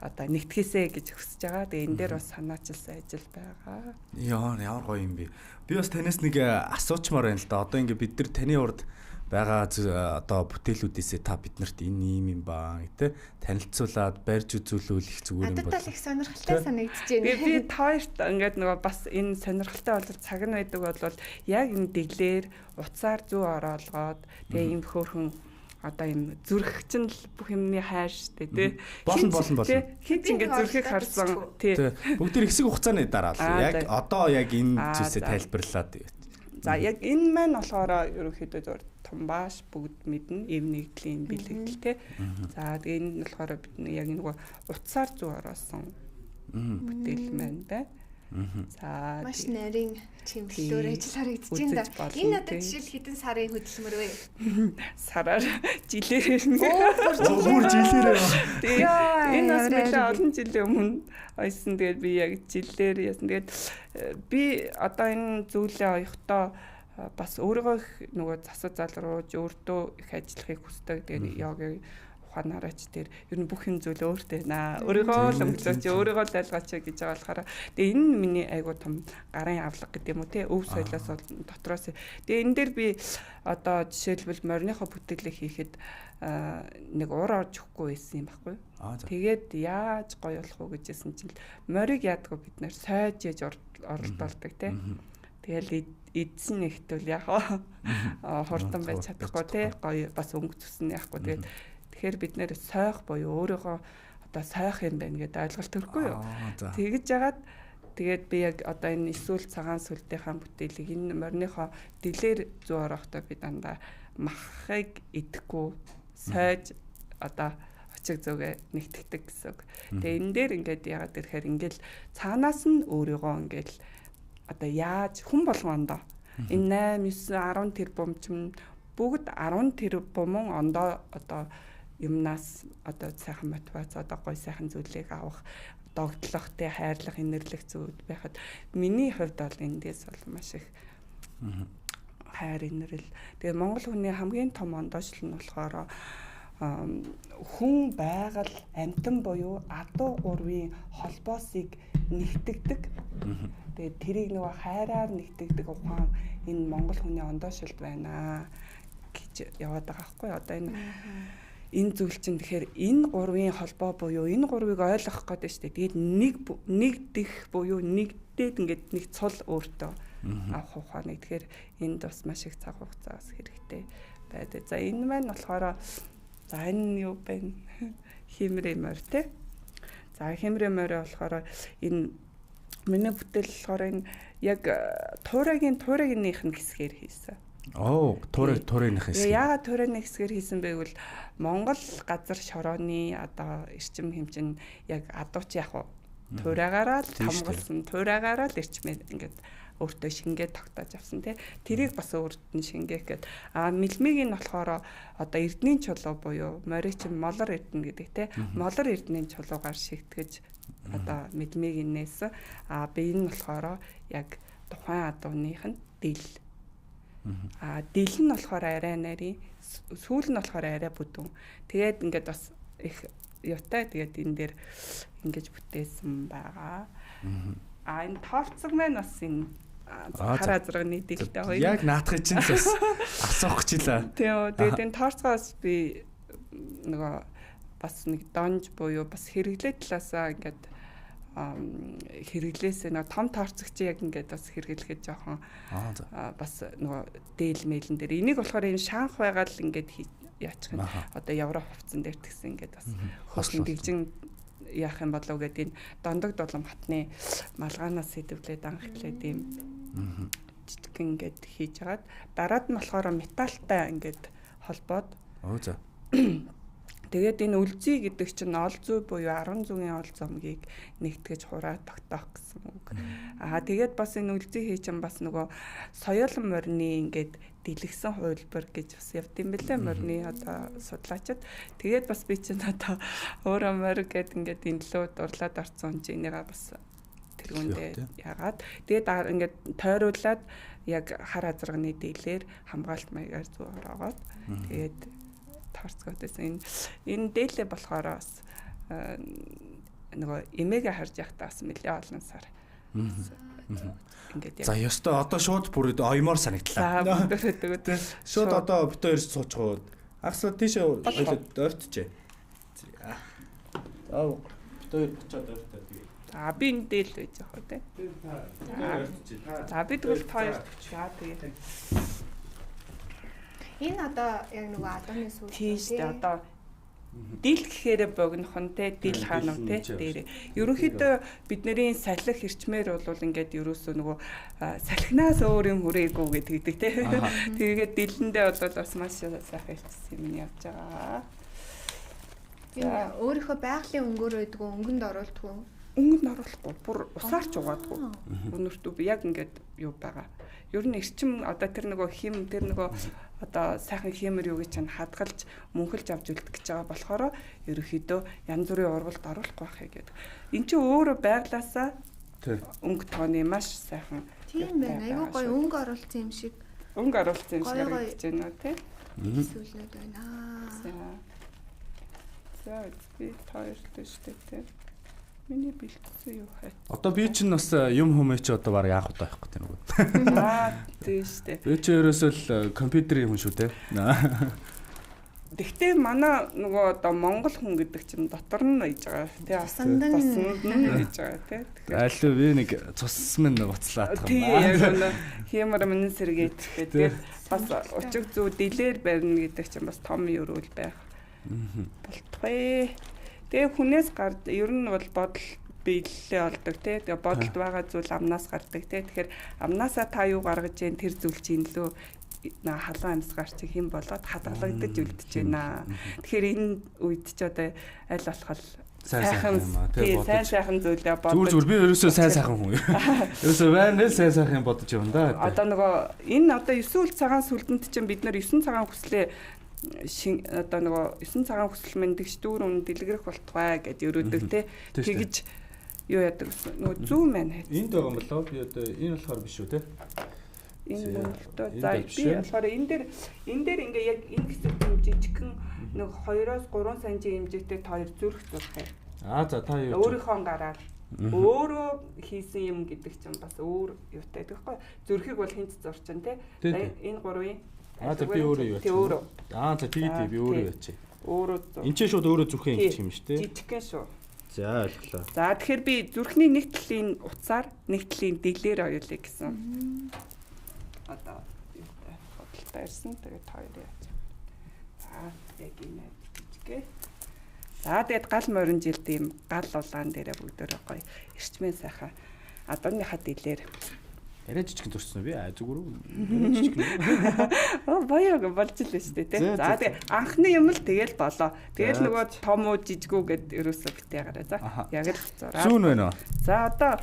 C: одоо нэгтгэсэ гэж хүсэж байгаа. Тэгээ энэ дээр бас санаачилсан ажил байгаа.
B: Ямар гоё юм бэ. Би бас танаас нэг асуучмаар байна л да. Одоо ингээ бид нар таны урд байгаа одоо бүтээлүүдээсээ та биднэрт энэ юм баа гэдэг танилцуулаад барьж үзүүлвэл их зүгээр юм
A: байна. Надад л их сонирхолтой санагдаж байна.
C: Би тоорт ингээд нөгөө бас энэ сонирхолтой болол цаг нь байдаг бол яг энэ дэглээр уцаар зүү ороолгоод тэгээ юм хөөрхөн одоо юм зүрх чинь л бүх юмны хайр штэ тий.
B: Болно.
C: Хин ч ингээд зүрхийг харсан тий.
B: Бүгд тэр хэсэг хугацааны дараа л яг одоо яг энэ зүйлсээ тайлбарлаад
C: За яг энэ маань болохоор ерөнхийдөө зур томбааш бүгд мэднэ эв нэгдлийн бэлэгдэл те. За тэгээ энэ нь болохоор бид яг нөгөө утсаар зүү ороосон бүтээл маань байна. За
A: маш нарийн чимэглэлээр ажил харагдаж байна да. Энэ надад жишээл хэдэн сарын хөдөлмөр вэ?
C: Сараар жилээр ирнэ.
B: Бүр жилээр.
C: Энэ бас нэлээд олон жилийн өмнө ойсон. Тэгээд би яг жилээр яасан. Тэгээд би одоо энэ зүйлээ оёхдоо бас өөрийгөө нөгөө засаг залруулж өөртөө их ажиллахыг хүсдэг. Тэгээд йогийн ухаанаараач тэр ер нь бүх юм зүйл өөртөө наа. Өөрийгөө л өнгөлөөч, өөрийгөө л айлгаач гэж байгаа болохоор тэгээд энэ нь миний айгуу том гарын авлага гэдэг юм уу те. Өв соёлоос дотроос. Тэгээд энэ дээр би одоо жишээлбэл мориныхоо бүтээлээ хийхэд нэг уур орж өгөхгүй байсан юм байхгүй. Тэгээд яаж гоё болох вэ гэжсэн чинь морийг яадгүй бид нэр сойж яж оролдуулдаг те. Тэгэл эдсэн нэгтэл яг хурдан байж чадахгүй те. Гоё бас өнгө зүсэн яахгүй. Тэгэхээр бид нэр сойх буюу өөрийгөө одоо сойх юм байна гэдэг ойлголт төрөхгүй юу. Тэгэж жагаад тэгээд би яг одоо энэ эсвэл цагаан сүлдийнхаа бүтээлийг энэ мориныхоо дэлээр зүү орохдоо би дандаа махыг идэхгүй сойж одоо очиг зүгээ нэгтгэдэг гэсэн үг. Тэгээ энэ дээр ингээд яагаад гэхээр ингээд цаанаас нь өөрийгөө ингээд одоо яаж хүн болгоондоо энэ 8 9 10 тэрбум ч бүгд 10 тэрбумын ондоо одоо юмнаас одоо сайхан мотивац одоо гой сайхан зүйлийг авах догтлох те хайрлах инэрлэх зүйл байхад миний хувьд бол эндээс бол маш их хайр инэрл. Тэгээ монгол хүний хамгийн том ондоошлол нь болохоор хүн байгаль амьтан буюу адуу гурвын холбоосыг нэгтгэдэг. Тэгээ тэрийг нөгөө хайраар нэгтгэдэг ухаан энэ монгол хүний ондоошилд байна гэж яваад байгаа байхгүй. Одоо энэ зүйл чинь тэгэхээр энэ гурвын холбоо буюу энэ гурвыг ойлгох гэдэг шүү дээ. Тэгээд нэг дэх буюу нэгдээд ингээд нэг цул өөртөө авах ухаан. Тэгэхээр энд бас маш их цаг хугацаа бас хэрэгтэй байдаг. За энэ маань болохоор за энэ юу бэ? Химрээ морь те. За химрээ морь болохоор энэ миний бүтээл болохоор энэ яг туурайных нь хэсгээр хийсэн. Туурайных хэсгээр. Яагаад туурайных хэсгээр хийсэн бэ гэвэл Монгол газар шорооны одоо эрчим хэмжин яг адууч яг туурайгаараа л хамгаалсан, туурайгаараа л эрчмээ ингээд өөртөө шингээ тогтоож авсан тий. Тэрийг бас өөрт нь шингээх гээд мэлмиг нь болохоор одоо эрдэнийн чулуу буюу моричин молор эрдэнэ гэдэг тий. Молор эрдэнийн чулуугаар шигтгэж одоо мэлмиг нээс би энэ болохоор яг тухайн адууных нь дил. Дил нь болохоор арай нарийн, сүүл нь болохоор арай бүдүүн. Тэгээд ингээд бас их юутай тэгээд энэ дээр ингэж бүтээсэн байгаа. Энэ тооцог маань бас энэ хараа зурганы дэлтэй хоёр.
B: Яг наадахыг чинь бас асуух гэж илаа.
C: Тэгээд энэ тооцоогоос би нөгөө бас нэг донж буюу бас хэрэглээ талаасаа ингээд хэрэглээсээ нэг том тооцогч яг ингээд бас хэрэглэхэд жоохон бас нөгөө дээл мэйлэн дээр энийг болохоор энэ шанх байгаа л ингээд яачих юм одоо Европ хувцсан дээр тэгсэн ингээд бас хөшин дэгжин яах юм болов гэдэг энэ дондог долом хатны малгаанаас сэдвлээд анхлаад ийм жижиг ингээд хийж агаад дараад нь болохоор металлтай ингээд холбоод тэгээд энэ үлзий гэдэг чинь ол зүй буюу 10 зүйн ол зомгийг нэгтгэж хураа тогтоох гэсэн үг. Тэгээд бас энэ үлзий хий чинь бас нөгөө соёл морины ингээд дэлгэсэн хувилбар гэж бас явд юм бэлээ морины одоо судлаачид. Тэгээд бас би чинь одоо өөрөө морь гэдэг ингээд энэ лөө дурлаад орцсон чинь энийгээ бас тэргүүндээ яагаад тэгээд ингээд тойруулаад яг хар азарганы дээлээр хамгаалт маягаар зүү ороогоод тэгээд таарцгоодсэн энэ дээлээ болохоор бас нөгөө эмээгээ харж явахдаа бас нэлээ олон сар ингээд
B: за ёстой одоо шууд бүр оёмоор санагдлаа. Шууд одоо бит хоёр сууж гоо. Агсаа тийшээ ойртчихэ. Бит хоёр очиод ойртоо тэгээ.
C: Би энэ дээл байж байгаа те. За би тэгвэл хоёр за тэгээ.
A: Энэ одоо яг нөгөө адууны сүүл
C: тийш одоо Дил гэхээр богинохон те дил хаануу те дээр. Ерөнхийдөө бидний салхи ирчмээр бол ингээд ерөөсөө нөгөө салхинаас өөр юм хүрээгүй гэдэг те. Тэгээд дэлэндээ бол бас маш сайхан ирчихсэн юм явж байгаа.
A: Өөрийнхөө байгалийн өнгөөр байдгүй өнгөнд оруулдгүй.
C: Өнгөнд оруулахгүй бүр усаарч угаадгүй. Өнөртөө яг ингээд юу байгаа. Ер нь эрчим одоо тэр нөгөө хим тэр нөгөө одоо сайхан хэмэр юу гэж чинь хадгалж мөнхөлж авч үлдэх гэж байгаа болохоор ерөөхдөө янз бүрийн ургалд оруулахгүй байхыг гэдэг. Энд чинь өөрөө байглаасаа өнгө тооны маш сайхан.
A: Тийм байна. Айгуу гоё өнгө оруулсан юм шиг.
C: Өнгө оруулсан юм шиг харагдаж байна уу те?
A: Зүйлүүд байна.
C: За би таартай шүү дээ. Миний бэлтгэсэн юу хай.
B: Одоо би чинь бас юм хүмүүс чи одоо баг яах вэ байх гэдэг нэг.
C: Тийм шүү дээ.
B: Би чи ерөөсөө л компьютерийн хүн шүү те.
C: Гэхдээ манай нөгөө одоо монгол хүн гэдэг чинь дотор нь байж байгаа тий. Тосонд нь байж байгаа тий.
B: Алуу би нэг цус минь буцлаад
C: байгаа. Тийм яг нэг хэмэр минь сэргээд тэгээд бас учиг зүү дилээр барина гэдэг чинь бас том өрөөл байх. Болтгой. Тэгээ хүнээс гард ер нь бол бодол биелэлээ олдог тий. Тэгээ бодолд байгаа зүйл амнаас гардаг тий. Тэгэхээр амнаасаа та юу гаргаж जैन тэр зүйл чинь лөө халуун амьсгаар чи хэм болоод хадгалагдаж үлдэж байна. Тэгэхээр энэ үед ч одоо аль болох сайхан зүйлээ бодож.
B: Зүгээр би ерөөсөө сайн хүн. Ерөөсөө байна сайн сайхан бодож явна да.
C: Одоо нөгөө энэ одоо 9 үл цагаан сүлдэнд чинь бид нар 9 цагаан хүслээ одоо нөгөө 9 цагаан хүсэл мэн тэгш дүүр үн дэлгэрэх болтугай гэж өрөөдөг те. Тэгж юу яадаг нөгөө зүүн маань.
B: Энд байгаа юм болоо би одоо энэ болохоор биш үү те.
C: Энэ мөнгөтэй за би болохоор энэ дээр ингээ яг энэ хэсэг жижигхэн нэг 2-3 см хэмжээтэй тоор зүрх зурх юм.
B: За та юу
C: өөрийнхөө гараар өөрөө хийсэн юм гэдэг чинь бас өөр юутай тэгэхгүй зүрхийг бол хинт зурчин те. Энэ 3-ын
B: за би өөрөө юу. За тэгээд би өөрөө ячи.
C: Өөрөө.
B: Энд чинь шууд өөрөө зүрхэн юм чинь шүү дээ.
C: Жижигхэн шүү.
B: За ойлголоо.
C: За тэгэхээр би зүрхний нэг талын утсаар нэг талын дэлээр оёлыг гэсэн. Одоо бодолтой ирсэн. Тэгээд хоёр яач. За яг энэ жижиггээ. За тэгээд гал морин жилд ийм гал улаан дээрээ бүгдөө гоё эрчмэн сайхан адууныхаа дэлээр
B: арай жижигэн зурсан уу би зүгээр үү жижигэн.
C: Баяаг болж л шүү дээ тий. За тэгээ анхны юм л тэгэл болоо. Тэгэл нөгөө том уу жижигүү гэд ерөөсөө битээ гараа. За яг л зураа.
B: Зүүн байна уу?
C: За одоо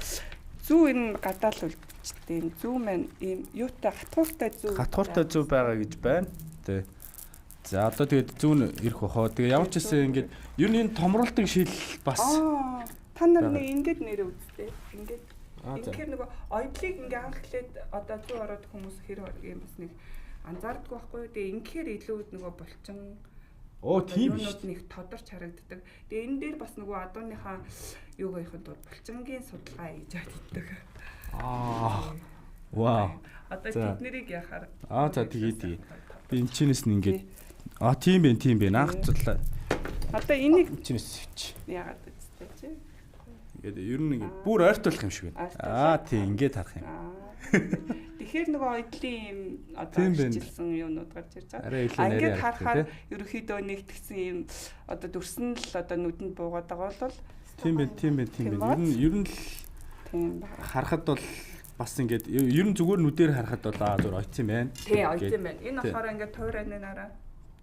C: зүү энэ гадаал үлдчихтэй энэ зүү маань ийм юутай хатгууртай зүү.
B: Хатгууртай зүү байгаа гэж байна. Тий. За одоо тэгээд зүүн ирэх бохоо. Тэгээ ямар ч гэсэн ингээд ер нь энэ томруулдаг шил бас
C: та нар нэг ингээд нэрээ үзтээ. Ингээд тэгэхээр нөгөө ойдлыг ингээ анх эхлээд одоо зүү ороод хүмүүс хэр юм бас нэг анзаарддаг байхгүй. Тэгээ ингээр илүү нөгөө булчин
B: тийм биш.
C: Нэг тодорч харагддаг. Тэгээ энэ дээр бас нөгөө адууныхаа юу гэх юм бол булчингийн судалгаа хийж чаддаг.
B: Вау.
C: Одоо тэднэрийг яхаар
B: за тэгээд би энэ чинээс нь ингээд тийм байна. Анх судлаа.
C: Одоо энийг
B: чинээс хич.
C: Яагаад үстэй чи?
B: Тэгээд ер нь ингээд бүр ойртуулах юм шиг байна. Тийм ингээд харах юм.
C: Тэгэхээр нөгөө ойдлын юм одоо хичилсэн юмнууд гарч ирж байгаа. Ингээд харахаар ерөөхдөө нэгтгсэн юм одоо дүрсэн л одоо нүдэнд буугаад байгаа бол
B: тийм байна. Ер нь л тийм харахад бол бас ингээд ер нь зүгээр нүдээр харахад бол зур ойцсон байна.
C: Тийм ойцсон байна. Энэ болохоор ингээд туурайны нараа.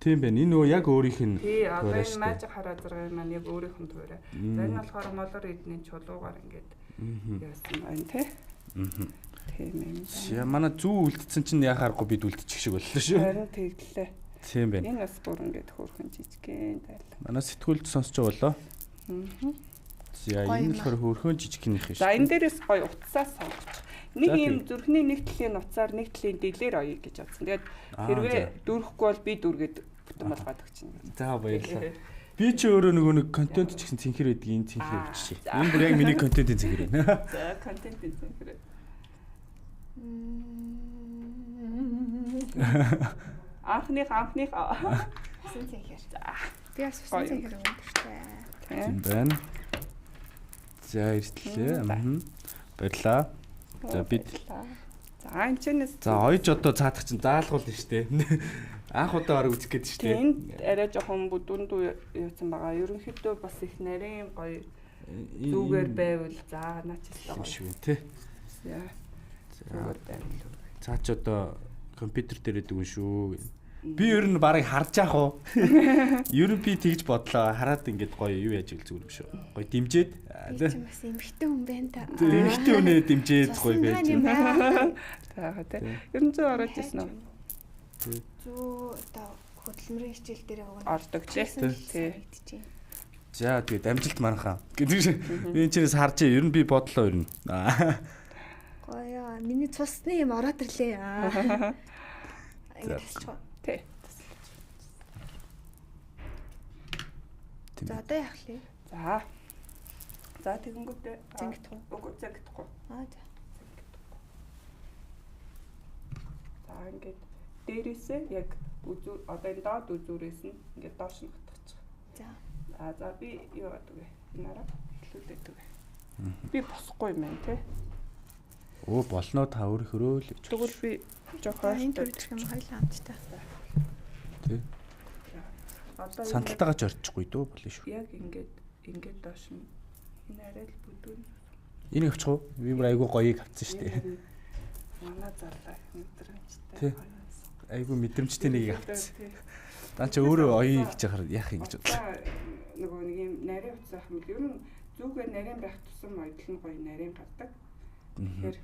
B: Тийм байна. Энэ нөгөө яг өөрийнх нь
C: туурай шүү дээ. Мажиг хараа зураг маань яг өөрийнх нь туурай. За энэ болохоор молор эдний чулуугаар ингээд яасан байна тий. Тийм юм.
B: Яа манай зүү үлдсэн чинь яхааргүй бид үлдчих шиг боллоо шүү.
C: Харин тэглээ.
B: Тийм байна.
C: Энэ бас бүр ингээд хөөрхөн жижигхэн тайлаа.
B: Манай сэтгүүлд сонсож болоо. За энэ болохоор хөөрхөн жижигхэнийх шүү.
C: За энэ дээрээс гоё утсаа сонгоч. Нэг юм зүрхний нэг талын утсаар нэг талын дэлээр оё гэж бодсон. Тэгээд хэрвээ дүүрэхгүй бол би дүүргээд бүтэн болгоод өгч чинь.
B: За баярлалаа. Би ч өөрөө нэг контент ч гэсэн цэнхэр байдаг энэ цэнхэр өгч чи. Энэ бүр яг миний контентын цэнхэр байна.
C: За контентын цэнхэр. Анхных
A: усан цэнхэр. Би бас усан цэнхэр өгдөгтэй.
B: Тийм байна. За иртлээ. Баярлалаа. За бид
C: за энэ ч нэс
B: за ойж одоо цаадах чинь заалгуул нь штэ. Анх удаа бараг үзэх гээд шүү дээ.
C: Энд арай жоохон бүдүүндүү юусан байгаа. Ерөнхийдөө бас их нарийн гоё зүгээр байвал за наачилтаа
B: шүү тий.
C: Яа. Зүгээр байвал.
B: Цаа ч одоо компьютер дээр дэгэн шүү. Би ер нь барыг харж яах уу? Ер нь би тэгж бодлоо. Хараад ингээд гоё юу яаж ил зүгээр юм шүү. Гоё дэмжээд.
A: Би ч бас эмхтэй хүн байна та.
B: Эмхтэй үнэ дэмжээд гоё байж.
C: Тааха тий. Ер нь зөө ороод ирсэн үү?
A: Зүү одоо хөдөлмөрийн хичээл дээр
C: ордог тий.
B: За тэгээд амжилт манахаа. Гэдэг би энэ чинээс харж ер нь би бодлоо ер нь.
A: Гоё. Миний цусны юм ороод ирлээ. Ингээд тасчих.
C: Тий.
A: За одоо яах вэ?
C: За. За тэгэнгүүт
A: зангидах уу?
C: Үгүй зангидахгүй.
A: За.
C: За ингээд дээрээсээ яг үзүүр одоо энэ доод үзүүрээс нь ингээд доош нь хатгачих.
A: За.
C: За би юу яадаг вэ? Энараа хэлүүлээд үг. Би босхгүй юм байна тий.
B: Оо болно та өөрөөрөө л гэж.
C: Тэгвэл би жоохон
A: энэ төрчих юм хоёлаа хамтдаа.
B: Тий.
C: Одоо
B: Санталтайгаач орчихгүй дөө болно шүү.
C: яг ингээд доош нь энэ арай л бүдүүн.
B: Энийг авчих уу? Би бүр айгуу гоёыг авсан шүү дээ.
C: Манай зарлаа мэдрэмжтэй.
B: Тий. Айгуу мэдрэмжтэй нэгийг авсан. Дан ч өөрөө оёо гэж яхаар яах юм гэж бодлоо.
C: Нөгөө нэг юм нарийн утсах юм л ер нь зүгээр нарийн байх тусам ойдл нь гоё нарийн гардаг. Тэгэхээр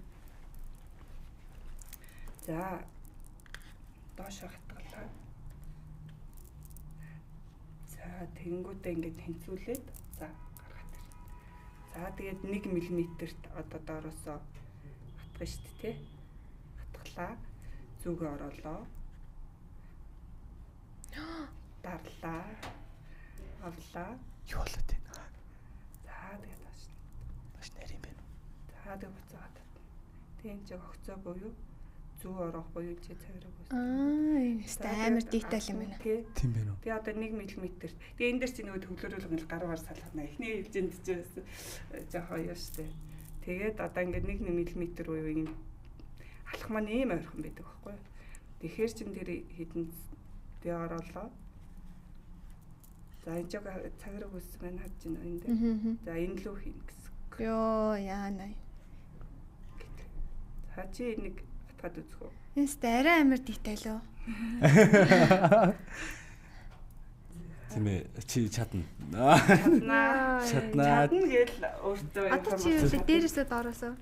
C: за доош хатгалаа. За тэгэнгүүтээ ингээд тэнцвүүлээд за гаргаад ир. За тэгээд 1 мм-т одоо доороосоо хатгах шүү дээ тий. Хатглаа. Зүгээ ороолоо. Дарлаа. Авлаа.
B: Юу болоод байна?
C: За тэгээд доош.
B: Маш нарийн байна.
C: За тэгээд буцаад. Тэн ч огцоо буюу зүү орох буюу чи цаграг үс.
A: Энэ амар детайл юм байна.
B: Тийм байна уу?
C: Би одоо 1 мм-т. Тэгээ энэ дээр чи нөгөө төвлөрүүлгэн гаруугаар салгана. Эхний хэмжээнд ч жоохон юу штэ. Тэгээд одоо ингээд 1 мм буюу ийм алах маань ийм ойрхон байдаг байхгүй юу? Тэгэхээр чин тэр хідэн би ороолоо. За энэ жоо цаграг үс маань хад чинь энэ дээр. За энэ лөө хийн гэсэн.
A: Йоо яана.
C: За чи нэг хатгаад үзэх үү?
A: Энэ арай амар детайл уу?
B: Тийм ээ чи чадна.
C: Чаднаа.
B: Чаднаа.
C: Чадна гээл өөртөө
A: Одоо чи дээрээсээ доороосоо.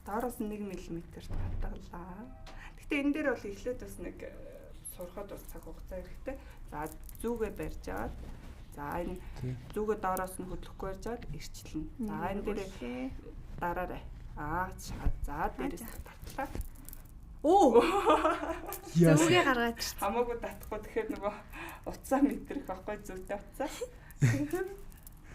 C: Доороос 1 мм-т хатгалаа. Гэтэ энэ дээр бол эхлээд бас нэг сурахад бас цаг хугацаа хэрэгтэй. За зүгээ барьж аваад за энэ зүгээ доороос нь хөдлөхгүй барьж аваад ирчлэнэ. За энэ дээр дараарай. За дээрээс татлаа.
A: Оо.
B: Яс.
A: Зүгээ гаргаад ш.
C: Хамаагүй татахгүй тэгэхээр нөгөө уцаа мэтрэх байхгүй зүгтэй уцаа.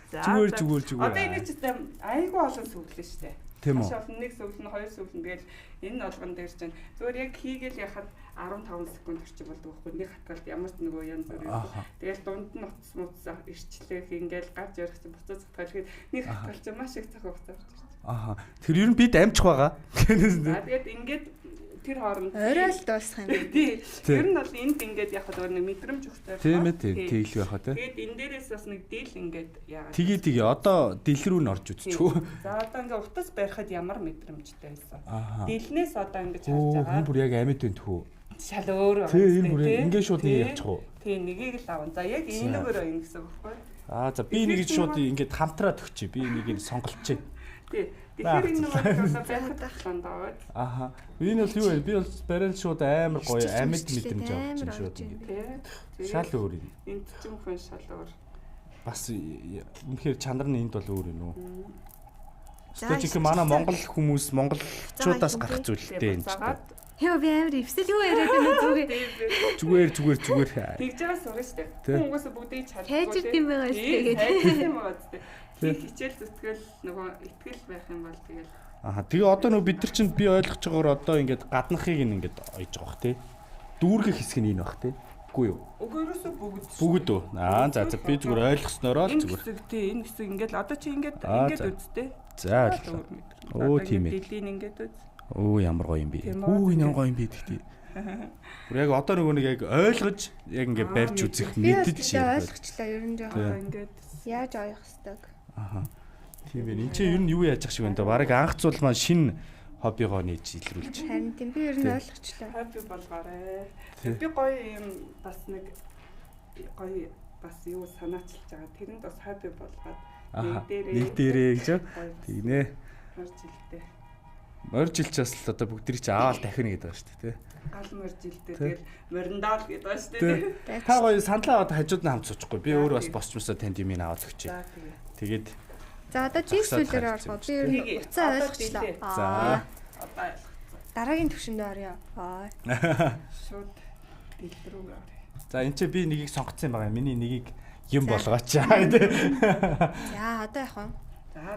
B: Зүгээр.
C: Одоо энэ ч айгүй олон сүглэн штэ.
B: Тийм үү?
C: Маш олон нэг сүглэн, хоёр сүглэн тэгэл энэ олгон дээр чинь зүгээр яг хийгээл яхад 15 секунд орчим болдог байхгүй нэг хатгалт ямар ч нөгөө янз бүр юм. Тэгэл дунд нь уц ирчлэх ингээл гарч ярих чинь буцаа цатгалгээд нэг хатгалт чинь маш их цаг хугацаа орж ирж.
B: Аха. Тэр ер нь бид амжих байгаа.
C: Тэгээд ингээд тэр хооронд
A: орой л дуусах юм.
C: Тий. Ер нь бол энд ингээд яг хаа нэг мэдрэмж өгтэй.
B: Тийм ээ тэглэх байхаа тий.
C: Тэгээд энэ дээрээс бас нэг дийл ингээд яагаад.
B: Тэгээ одоо дил рүү н орж үзчихв.
C: За одоо ингээд утас барихад ямар мэдрэмжтэй байсан.
B: Аха.
C: Дилнээс одоо ингээд харж байгаа.
B: Энэ бүр яг амьд байна тхүү.
C: Шал өөр байна.
B: Тий энэ бүр ингээд шууд нэг явчих уу.
C: Тий нэгийг л аван. За яг энэ нүгээр байна гэсэн үг байхгүй.
B: За би нэг шууд ингээд хамтраад өгчээ. Би энийг сонголчээ.
C: Тий. Тэгэхээр энэ нөгөө байхад тахлан даваад.
B: Аха. Энэ бол юу вэ? Би бол барил шууд амар гоё амьд мэдрэмж авчих шууд ингээд. Шал өөр юм.
C: Энд ч юм хүн шал өөр.
B: Бас үнэхээр чанар нь энд бол өөр юм уу? Стожик манай монгол хүмүүс монголчуудаас гарах зүйлтэй энэ ч.
A: Яа би амар өвсөл юу яриад байна зүгээ.
B: Зүгээр.
C: Тэгж байгаа сурна штэ. Хүмүүс бүгдийг чадахгүй.
A: Хайжирд юм байгаа штэ гэдэг.
C: Хайжирд юм байгаа штэ. Тэг хичээл зүтгэл нөгөө итгэл байх юм бол тэгэл.
B: Аха. Тэгээ одоо нөгөө бид нар чинь би ойлгож байгаагаар одоо ингээд гаднахыг ингээд ойж байгаа бах тий. Дүүргэх хэсэг нь энэ бах тий. Үгүй юу?
C: Өгөөсөө
B: бүгд үү. За би зүгээр ойлгоснороо л зүгээр.
C: Энэ хэсэг ингээд одоо чи ингээд үзтээ.
B: За. Оо тийм ээ.
C: Дилийн ингээд үз.
B: Оо ямар гоё юм бэ. Оо энэ ямар гоё юм бэ гэхдээ. Бүр яг одоо нөгөө нэг яг ойлгож яг ингээ барьж үзэх мэдэж
A: ойлгочлаа ер нь жоохон
C: ингээд
A: яаж ойлгох хэвдэг.
B: Аха. Тийм ээ. Энд чинь ер нь юу яаж ах шиг байна да. Бараг анх зүйл маань шинэ хоббигоо нээж илрүүлж.
A: Харин тийм би ер нь ойлгочлаа.
C: хобби болгоорой. Би гоё юм бас нэг гоё бас юу санаачилж байгаа. Тэрэнд бас хобби болгоод
B: нэг дээрээ гэж тэгнэ.
C: Оржилтэй.
B: Моржилчаас л одоо бүгд чи аавал дахина гэдэг байгаа шүү дээ, тий.
C: Гал моржилтэй тэгэл мориндал гэдэг байгаа шүү дээ.
B: Та гоё саналаа одоо хажууд нь хамт суучихгүй. Би өөрөө бас босчмосоо танд юм аваад өгч. Тэгээд
A: за одоо дийсвэлээр орох. Би ер нь уцаа ойлгочлаа.
B: за
C: Одоо
A: дараагийн төвшөндөө орё.
C: шууд дэлбэрүүг орё.
B: за энэ чи би нэгийг сонгоцсон байгаа. Миний нэгийг юм болгооч. Тий.
A: За одоо яах вэ?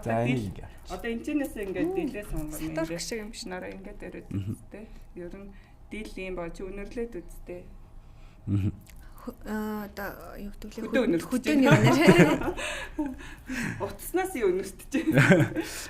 B: За энийг
C: одоо энэчнээс ингээд дийлээ сонгоно.
A: Сатурк шиг юм шиг.
C: Нараа ингээд өрөөд үзтээ. Ер нь дийл юм ба чи өнөрлөөд үзтээ.
A: Одоо юу гэдэг
C: Хөдөө
A: вэ?
C: өнөрч.
A: Хөдөөний өнөр.
C: Утаснаас юу өнөртөж.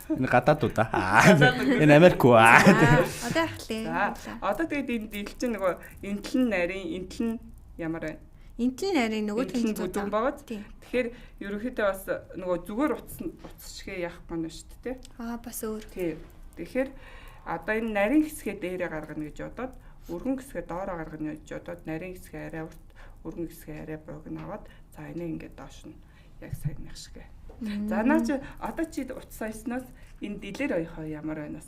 B: энэ гадаадууд энэ Америк уу.
A: Одоо яхлаа.
C: За одоо тэгээд энэ дийл чинь нөгөө энтлэн нарийн энтлэн ямар вэ?
A: Энтлэн нарийн нөгөө
C: Энтлэн бүдүүн байгаад.
A: Тийм.
C: Тэгэхээр ерөнхийдөө бас нөгөө зүгээр утас шигээ яахгүй нь шүү дээ.
A: Бас өөр.
C: Тийм. Тэгэхээр одоо энэ нарийн хэсгээ дээрээ гаргана гэж бодоод өргөн хэсгээ доороо гаргана гэж бодоод нарийн хэсгээ арай урт өргөн хэсгээ арай богино аваад за энэ ингээд доош нь яг саяных шигээ. За наа чи одоо чи утас саяснаас энэ дилэр оёхоо ямар байнаас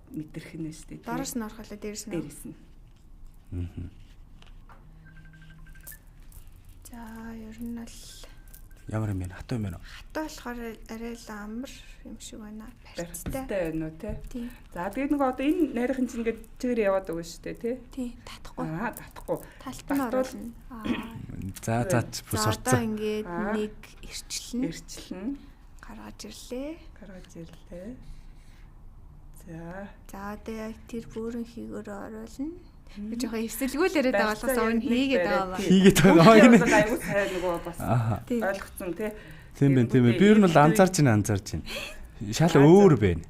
C: мэдрэх нь шүү дээ.
A: Доороос нь орохлоо дээрээс нь.
C: Дээрээс нь.
A: За ер нь л
B: Ямар юм бэ? Хатуу юм байна уу?
A: хатаа болохоор арай л амар юм шиг байна.
C: Барьцтай
A: Барьцтай.
C: байна уу те?
A: Тийм.
C: За тэгээд нөгөө одоо энэ найрын чинь ингээд чигээр яваад байгаа шүү дээ тий.
A: Тийм. Татахгүй.
C: Татахгүй.
A: Талтан оруулна.
B: За бүр
A: За одоо
B: сурцсан.
A: ингээд нэг ирчлэн
C: Ирчлэн
A: гаргаж ирлээ.
C: гаргаж ирлээ. За
A: За одоо яг тэр бүрэн хийгээр оруулна. Би жоохон эвсэлгүүлээрээ байгаа болохоос өмнө хийгээд байгаа ба.
B: Хийгээд байгаа гинэ.
C: аюу сайн нөгөө бас
A: Тийм.
C: ойлгоцсон тий.
B: Тийм байна. Би ер нь бол анзаарч байна. Шал өөр байна.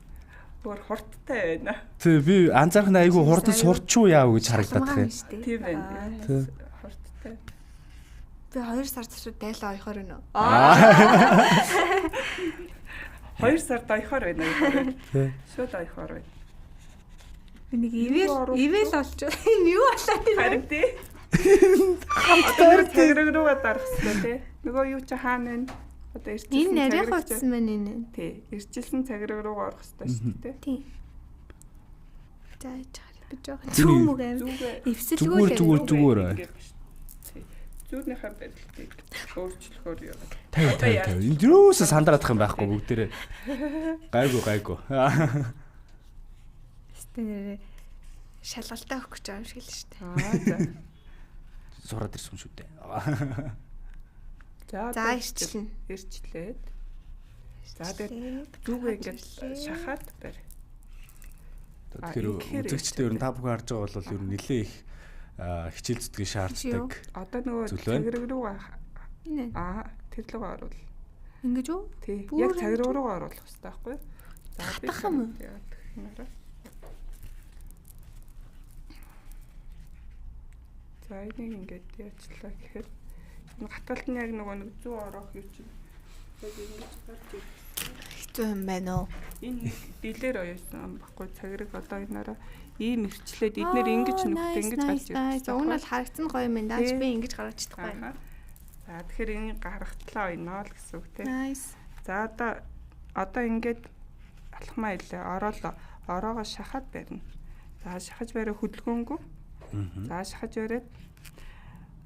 C: Бүр хурдтай байна.
B: Тий би анзаарх нь айгүй хурдан сурчуу яав гэж харагдаад
A: Шалмгаан
B: байна.
A: шүү дээ.
C: Тийм байна.
B: Тий.
C: Хурдтай.
A: Би 2 сар цаашаа дайлаа оёхоор байна уу?
C: 2 сар дайхаар байна.
B: Тий.
C: Шууд дайхаар байна.
A: Би нэг ивэл олч энэ юу болоод юм бэ?
C: Харин тий. Хамтдаа цаграг руугаа дарах хэрэгтэй тий. Нөгөө юу чи хаана вэ? Одоо ирчихсэн.
A: Энэ нарийн хувцсан маань энэ.
C: Тий. Ирчихсэн цаграг руугаа орох хэрэгтэй шүү дээ.
A: Тийм. За яж байгаа. Би жоохон зүүм үг аим. Эвсэлгүүлээ.
B: Зүгээр.
C: Зүүрнийхээ барилтыг өөрчлөхөөр юу.
B: Тав. Энд юусаа сандараадах юм байхгүй бүгдээрээ. Гайгүй.
A: Стэнэрээ шалгалтай өгөх гэж байгаа юм шиг л шүү дээ.
C: За.
B: Сураад ирсэн шүү дээ.
A: За ирчлэн.
C: Ирчлээд. За тэгээд зүгээ ингээд шахаад барь.
B: Тэгэхээр үзэгчдээ ер нь та бүхэн харж байгаа бол ер нь нэлээ их хичээл зүтгэж шаарддаг.
C: Одоо нөгөө цаграг руугаа тэр лугаа оруул.
A: Ингэж үү?
C: Тий. Яг цаграг руугаа оруулах хэрэгтэй байхгүй юу? За
A: Хатах юм уу?
C: За энийг ингээд яачлаа гэхээр энэ гатгалд нь яг нөгөө нэг зүү орох юм чинь. Яг ингэж гарч ирсэн.
A: Хэцүү юм байна уу?
C: Энэ дилэр оёсон баггүй цаграг одоо энаараа ийм ирчлээд эднэр ингэж нүхт ингэж гарч ирсэн.
A: Уг нь бол харагдсан гоё юм даа. Би ингэж гаргаж чадахгүй байна.
C: За тэгэхээр энийг гаргахтлаа ойноо л гэсэн үг тийм.
A: Nice.
C: За одоо ингээд алхмаа илээ ороогоо шахаад барина. За шахаж бариа хөдөлгөөнгөө. За шахаж бариад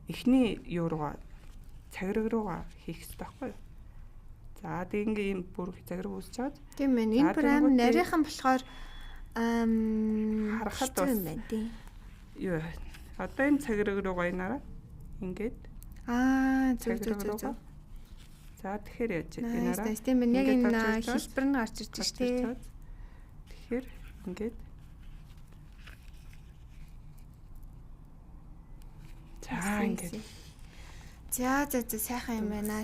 C: эхний юу руугаа цаграг руугаа хийх хэрэгтэй байхгүй юу? За тэг ингээ ийм бүр цаграг үүсч чад.
A: Тийм ээ. Энэ бүр аим нарийнхан болохоор
C: харахад бас
A: юм байна тийм.
C: Юу одоо энэ цаграг руугаа инаараа ингээд
A: зөв.
C: За тэгэхээр яаж инаараа.
A: Тийм ээ. Яг энэ хэлбэр нь гарч ирж байна шүү дээ.
C: Тэгэхээр ингээд
A: За сайхан юм байна.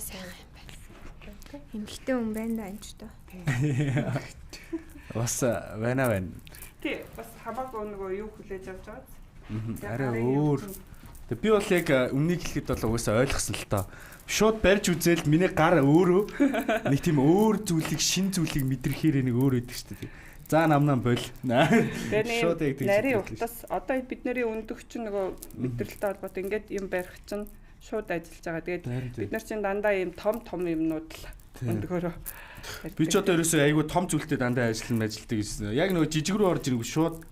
A: Эмхтэй хүн байна да энэ ч тоо.
B: Бас байна.
C: Тий, бас хамаагүй нөгөө юу хүлээж авч байгаа.
B: Арай өөр. Тэг би бол яг өмнөнийг хэлэхэд бол угаасаа ойлгосон л тоо. Шууд барьж үзээл миний гар өөрөө нэг тийм өөр зүйлийг шин зүйлийг мэдрэхээр нэг өөр өгдөг шүү дээ. За намнаа бол.
C: Шууд яг тийм. Нарийн утас одоо бидний өндөгч нөгөө мэдрэлтэй холбоотой ингээд юм барих чинь шууд ажиллаж байгаа. Тэгээд бид нар чинь дандаа ийм том юмнууд л өндгөөрөө.
B: Би ч одоо ерөөсөө айгүй том зүйлтэй дандаа ажиллана гэсэн. Яг нөгөө жижиг рүү орж ирэнгүү шууд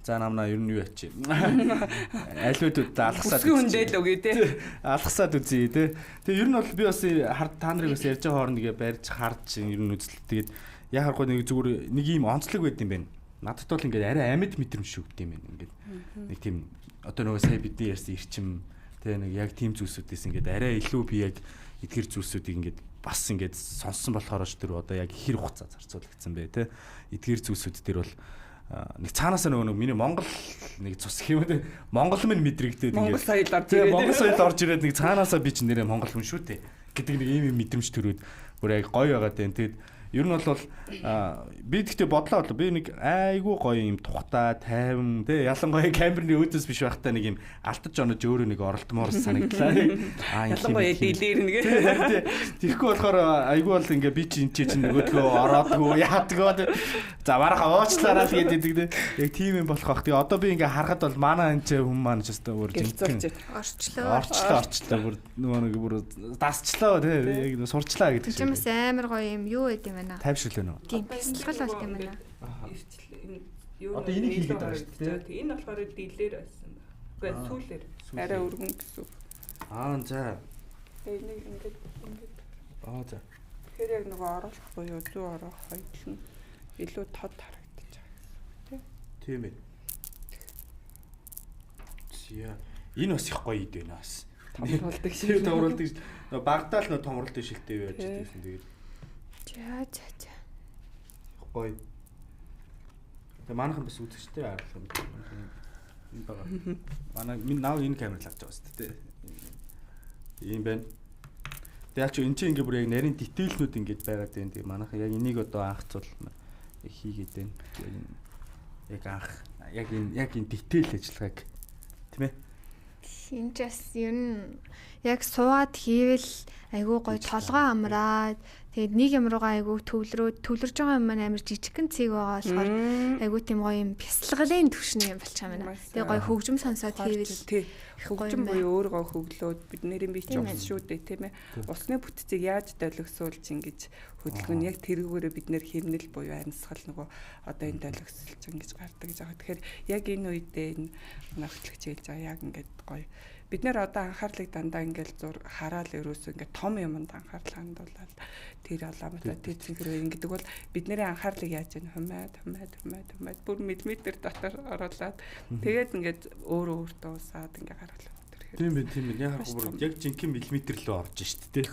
B: за намнаа ер нь юу ячи. Айлуудад алгасаад
C: хүндэл үгүй те.
B: Алгасаад үзье те. Тэгээ ер нь бол би бас та нарыг бас ярьж байгаа хооронд ингээ барьж харж ер нь үзэл. Тэгээд яг харахгүй нэг зүгээр нэг ийм онцлог байд юм байна. Надад бол ингээ арай амьд мэдрэмж шүгд юм байна. Ингээ нэг тийм одоо нөгөө сая бидний ярьсан эрчим те нэг яг тийм зүйлсүүдээс ингээ арай илүү би яг эдгэр зүйлсүүдийг ингээ бас ингээд сонссон болохоор ч тэр одоо яг хэр хугацаа зарцуулагдсан бэ те эдгээр зүйлсүүд дээр бол нэг цаанаасаа нөгөө миний Монгол нэг цус юм те Монгол минь мэдрэгдээд ингээд Монгол соёл орж ирээд нэг цаанаасаа би ч нэрээ Монгол хүн шүү те гэдэг нэг ийм мэдрэмж төрөөд бүр яг гоё байгаад байна. Тэгэд ер нь бол би тэгтээ бодлоо би нэг айгүй гоё юм тухтай тайван те ялангуяа камерны өөдөөс биш байхдаа нэг юм алтаж онож өөрөө нэг оролдмоор санагдлаа.
C: Ялангуяа дийлэр нэгэ.
B: Тэгэхгүй болохоор айгүй бол ингээ би чи чинь нөгөөдгөө ороодгүй яадгүй. За барахаа уучлаарай л гэдэг те. Яг тийм юм болох бах. Тэгээ одоо би ингээ харахад бол манай энэ хүн маань ч өстой өөр жинхэнэ орчлоо бүр нөгөө нэг бүр дасчлаа те яг сурчлаа гэдэг
A: чинь. Чимээс амар гоё юм юу гэдэг юм байна.
B: Тайвшруулна уу?
A: Тийм бясалгал болт юм байна.
C: Одоо
B: энийг хийгээд байгаа шүү дээ.
C: Энэ болохоор дийлэр байсан. Үгүй сүүлэр. Арай өргөн гэсэн.
B: За.
C: Энийг ингээд.
B: За.
C: Тэгэхээр яг нөгөө оруулах буюу зүү орох хоёул нь илүү тод харагдаж байгаа гэсэн.
B: Тийм ээ. Зя. Энэ бас их гоё ид байна бас.
C: Томруулдаг шиг.
B: Томруулдаг. Багтаал нөө томруулдаг шилтэй байж байсан. Тэгээд
A: За.
B: Гоё. Тэгээ манайхан бас үзэгчтэй арга юм. Энэ байгаа. Манай наа энэ камер л авч байгаа шүү дээ. Ийм байна. Тэгээ ачаа энэ чинь ингээ бүр яг нарийн дитейлнүүд ингэж байгаад байна. Тэгээ манайхан яг энийг одоо анхцуул хийгээд байна. Яг анх яг энэ дитейл ажиллагааг тийм ээ.
A: Энэ ч бас ер нь яг суугаад хийвэл айгүй гоё толгой амраад тэгээд нэг юм руугаа айгүй төвлөрж байгаа юм маань амар жижигхэн цэг байгаа болохоор айгүй тийм гоё юм бясалгалын түвшин юм болчих юм байна. Тэгээд гоё хөгжим сонсоод хийвэл
C: хөгжим буюу өөр гоё хөглөөд бидний бие чинь ус шүү дээ тийм ээ. Усны бүтцийг яаж долгисуулж ингэж хөдөлгөх нь яг тэрүүгээрээ бид нэр хэмнэл буюу амьсгал нөгөө одоо энэ долгисуулж ингэж гардаг гэж байгаа. Тэгэхээр яг энэ үедээ энэ навчлэгч хэлж байгаа яг ингэж гоё бид нэр одоо анхаарлыг дандаа ингээл хараал ерөөсөө ингээд том юмд анхаарал хандуулаад тэр алаамтай тийцэнхрөө ингэдэг бол бидний анхаарлыг яаж яах хумайд бүр миллиметр дотор оруулаад тэгээд ингээд өөртөө усаад ингээд гаргалаа.
B: Тийм байна. Яг харахгүй яг жинхэнэ миллиметр лөө орж шít те.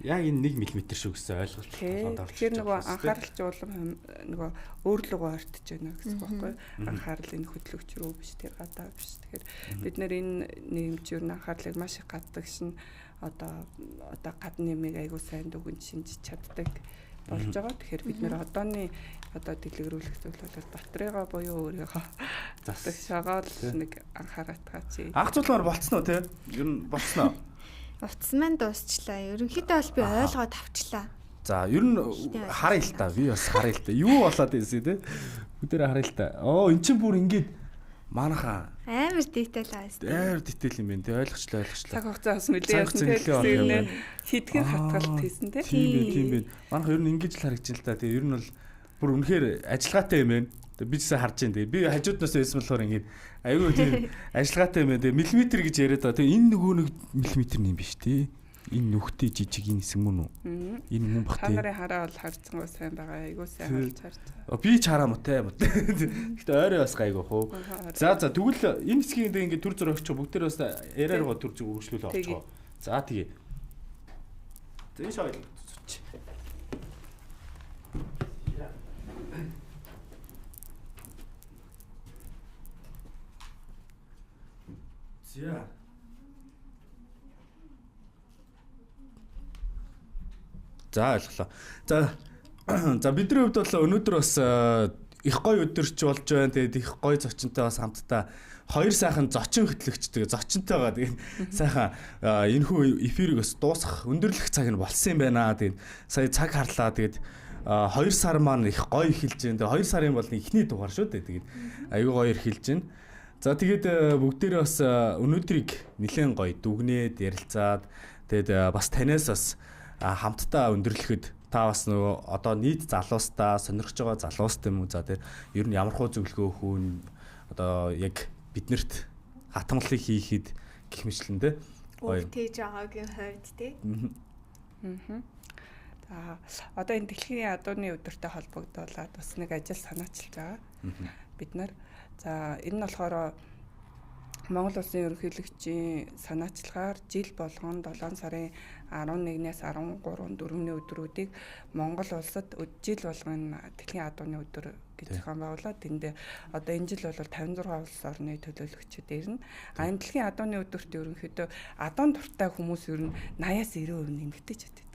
B: Яг энэ 1 мм шүү гэсэн ойлголт болоод орж.
C: Тэр нөгөө анхааралч улам нөгөө өөрлөгөө ортж байна гэсэн үг байхгүй. Анхаарал энэ хөдлөгч рүү биш тэр гадаа биш. Тэгэхээр бид нэр энэ нэмж юу анхаарлыг маш их гаддаг шин одоо гадны нэмийг айгуу сайн дүгэн шинжиж чаддаг болж байгаа. Тэгэхээр бид нэр одооны дэлгэрүүлэх зүйл бол батарейгаа буюу өөрийгөө засаг шагаал нэг анхааратгаа чи.
B: Анх цуглаар болцсон уу те? Ер нь болцсон уу?
A: Утсан маань дуусчлаа. Ерөнхийдөө бол би ойлгоод авчлаа.
B: За ер нь харъя л та. Би бас харъя л та. Юу болоод ийсэ те? Бүгдээ харъя л та. Эн чинь бүр ингээд манайхаа
A: амар дийтейл аст.
B: Амар дийтейл юм байна те. Ойлгочлаа.
C: Цаг хугацаа бас мэдээ хитгэн хатгалт хийсэн те.
B: Тийм байна. Манайхаа ер нь ингэж л харагдаж байна л та. Тэгээ ер нь бол бүр үнэхээр ажиллагаатай юм байна. Би ч сайн харж байна. Тэгээ би хажууднаас байсан болохоор ингээд айгүй тийм ажиллагаатай юм байна. Тэгээ миллиметр гэж яриад байгаа. Тэгээ энэ нөгөө нэг миллиметр юм биш тий. Энэ нүхтэй жижиг энэ хэсэг мөн үү? Энэ мөн бах тий.
C: Та нарын хараа бол харцсангүй сайн байгаа. Айгүй сайн харж харж.
B: Би ч хараа мөтэй. Гэтэ ойроо бас гайгүй хөө. За тэгвэл энэ хэсгийг ингээд төр зөр өгч бүгдээр бас яриаргаа төр зүг өргөжлүүл авчихоо. За тэгээ. За энэ шойл. За ойлголоо. За бидний хувьд бол өнөөдөр бас их гоё өдөрч болж байна. Тэгээд их гоё зочинтой бас хамтдаа хоёр сайхан зочин хөтлөгч тэгээ зочинтойгоо тэгээд сайхан энэхүү эфирийг бас дуусгах өндөрлөх цаг нь болсон юм байна. Тэгээд сая цаг харлаа. Тэгээд 2 сар маань их гоё эхэлж байна. Тэгээд 2 сарын бол эхний дугаар шүү дээ. Тэгээд аюу гоё эхэлж байна. За тэгээд бүгдээрээ бас өнөөдрийг нэлээд гоё дүгнээд ярилцаад тэгээд бас танаас бас хамтдаа өндөрлөхөд та бас нөгөө одоо нийт залуустаа сонирхож байгаа залуустай юм уу? За тэгээд ер нь ямар хуу зөвлөгөө хүүн одоо яг биднэрт хатамлыг хийхэд гэх мэтлэндээ
A: гоё тээж байгаагийн хувьд тий.
C: За одоо энэ дэлхийн адууны өдөртэй холбогдуулаад бас нэг ажил санаачилж байгаа. Бид нар за энэ нь болохоор Монгол Улсын ерөнхийлөгчийн санаачлагаар жил болгон 7 сарын 11-ээс 13 4-ний өдрүүдийг Монгол улсад жил болгон дэлхийн адууны өдөр гэж зохион байгуулаад тэнд одоо энэ жил бол 56 улс орны төлөөлөгчид ирнэ. Энэ дэлхийн адууны өдөрт ерөнхийдөө адуун дуртай хүмүүс ер нь 80-аас 90% нэмэгдэж байдаг.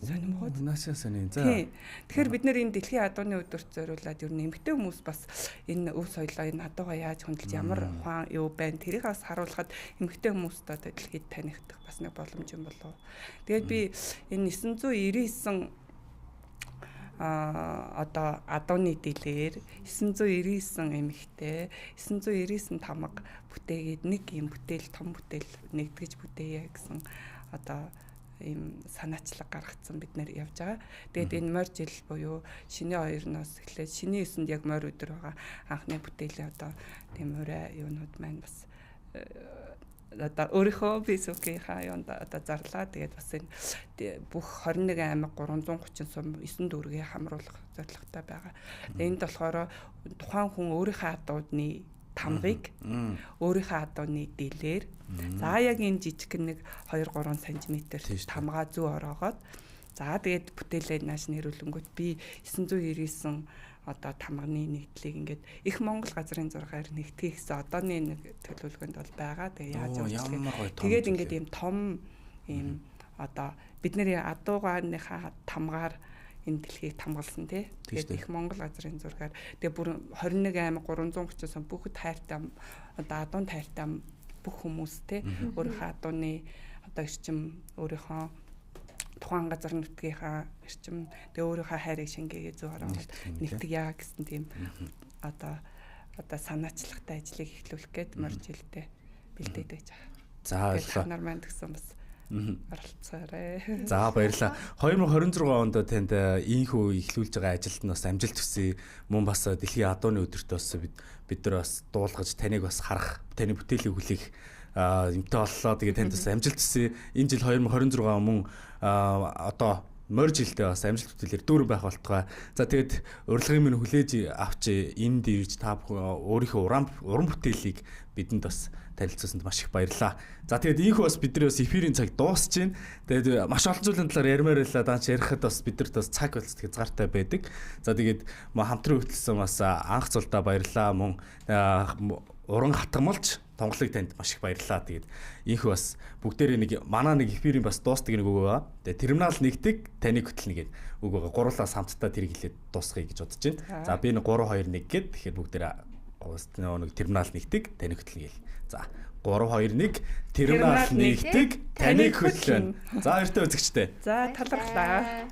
C: Сонирхоод
B: наашаа сони. За.
C: Тэгэхээр бид нэр энэ дэлхийн адууны өдөрт зориулаад ер нь эмэгтэй хүмүүс бас энэ өв соёлоо энэ адуугаа яаж хөндлөж ямар ухаан юу байна тэрийг бас харуулхад эмэгтэй хүмүүст одоо дэлхийд танигдах бас нэг боломж юм болов. Тэгээд би энэ 999 одоо адууны дэлээр 999 эмэгтэй 999 тамга бүтээгээд нэг юм бүтээл том бүтээл нэгтгэж бүтээе гэсэн одоо ийм санаачлаг гаргацсан бид нэр явж байгаа. Тэгээд энэ морь жил буюу шинэ 2-оос эхлээд шинэ 9-нд яг морь өдөр байгаа анхны бүтээлийн одоо тийм урай юунууд маань бас одоо өөрийнхөө фейсбુકийнхаа юунд одоо зарлаа. Тэгээд бас энэ бүх 21 аймаг 330 сум 9 дүүргээ хамруулах зорилготой байгаа. Энд болохоор тухайн хүн өөрийнхөө адуудны тамгыг өөрийнхөө адууны дэлээр за яг энэ жижиг нэг 2-3 см тамгаа зүү ороогоод за тэгээд бүтээлээ нааш нэрүүлэнгүүт би 999 одоо тамганы нэгдлийг ингээд их Монгол газрын зургаар нэгтгэх гэсэн одооны нэг төлөвлөгөөнд бол байгаа. Тэгээд яаж явуулах тэгээд ингээд ийм том ийм одоо бидний адуугааныхаа тамгаар энэ дэлхийг тамгалсан тий. Тэгээд их Монгол газрын зургаар тэгээд бүр 21 аймаг 330 сан бүгд хайртай одоо адуун тайртай бүх хүмүүс тий. Өөрийнхөө адууны одоо эрчим өөрийнхөө тухайн газар нутгийнхаа эрчим тэгээд өөрийнхөө хайрыг шингээгээ зүү ороод нэгтгэе гэсэн тийм одоо санаачлагтай ажлыг эхлүүлэх гээд морь жилдээ бэлдээд байж байгаа.
B: За баярлалаа.
C: Нар маань гэсэн бас оролцоорой.
B: За баярлалаа. 2026 онд танд ийхүү эхлүүлж байгаа ажилд нь бас амжилт хүсье. Мөн бас дэлхийн адууны өдөрт бас бид нар бас дуулгаж таныг бас харах, таны бүтээлийг хүлээх юмтай боллоо. Тэгээд танд бас амжилт хүсье. Энэ жил 2026 мөн одоо морь жилдээ бас амжилт бүтээлээр дүүрэн байх болтугай. За тэгээд урилгын минь хүлээж авч энд ирж та өөрийнхөө уран бүтээлийг бидэнд бас танилцуулсанд маш их баярлалаа. За тэгээд ийхүү бас бидний бас эфирийн цаг дуусч байна. Тэгээд маш олон зүйлийн талаар ярмаар байлаа. Даанч ярихад бас бидэрт бас цаг болцох хязгаартай байдаг. За тэгээд хамтран хөтлсөн бас анх цулдаа баярлалаа. Мөн уран хатгамалж тонголыг танд маш их баярлалаа. Тэгээд ийхүү бас бүгдээрээ нэг манаа нэг эфирийн бас дуустдаг нэг үг байгаа. Тэгээд терминал нэгдэг таныг хөтлөнө гэдэг үг байгаа. Гурлаас хамтдаа тэрийг хэлээд дуусгая гэж бодож байна. За би нэг 3 2 1 гэд тэгэхээр бүгдээрээ нэг терминал нэгдэг таныг хөтлөнө гээл. За 3 2 1 терминал нэгдэг таныг хөтлөнө. За эртөө үзэгчтэй.
C: За талархлаа.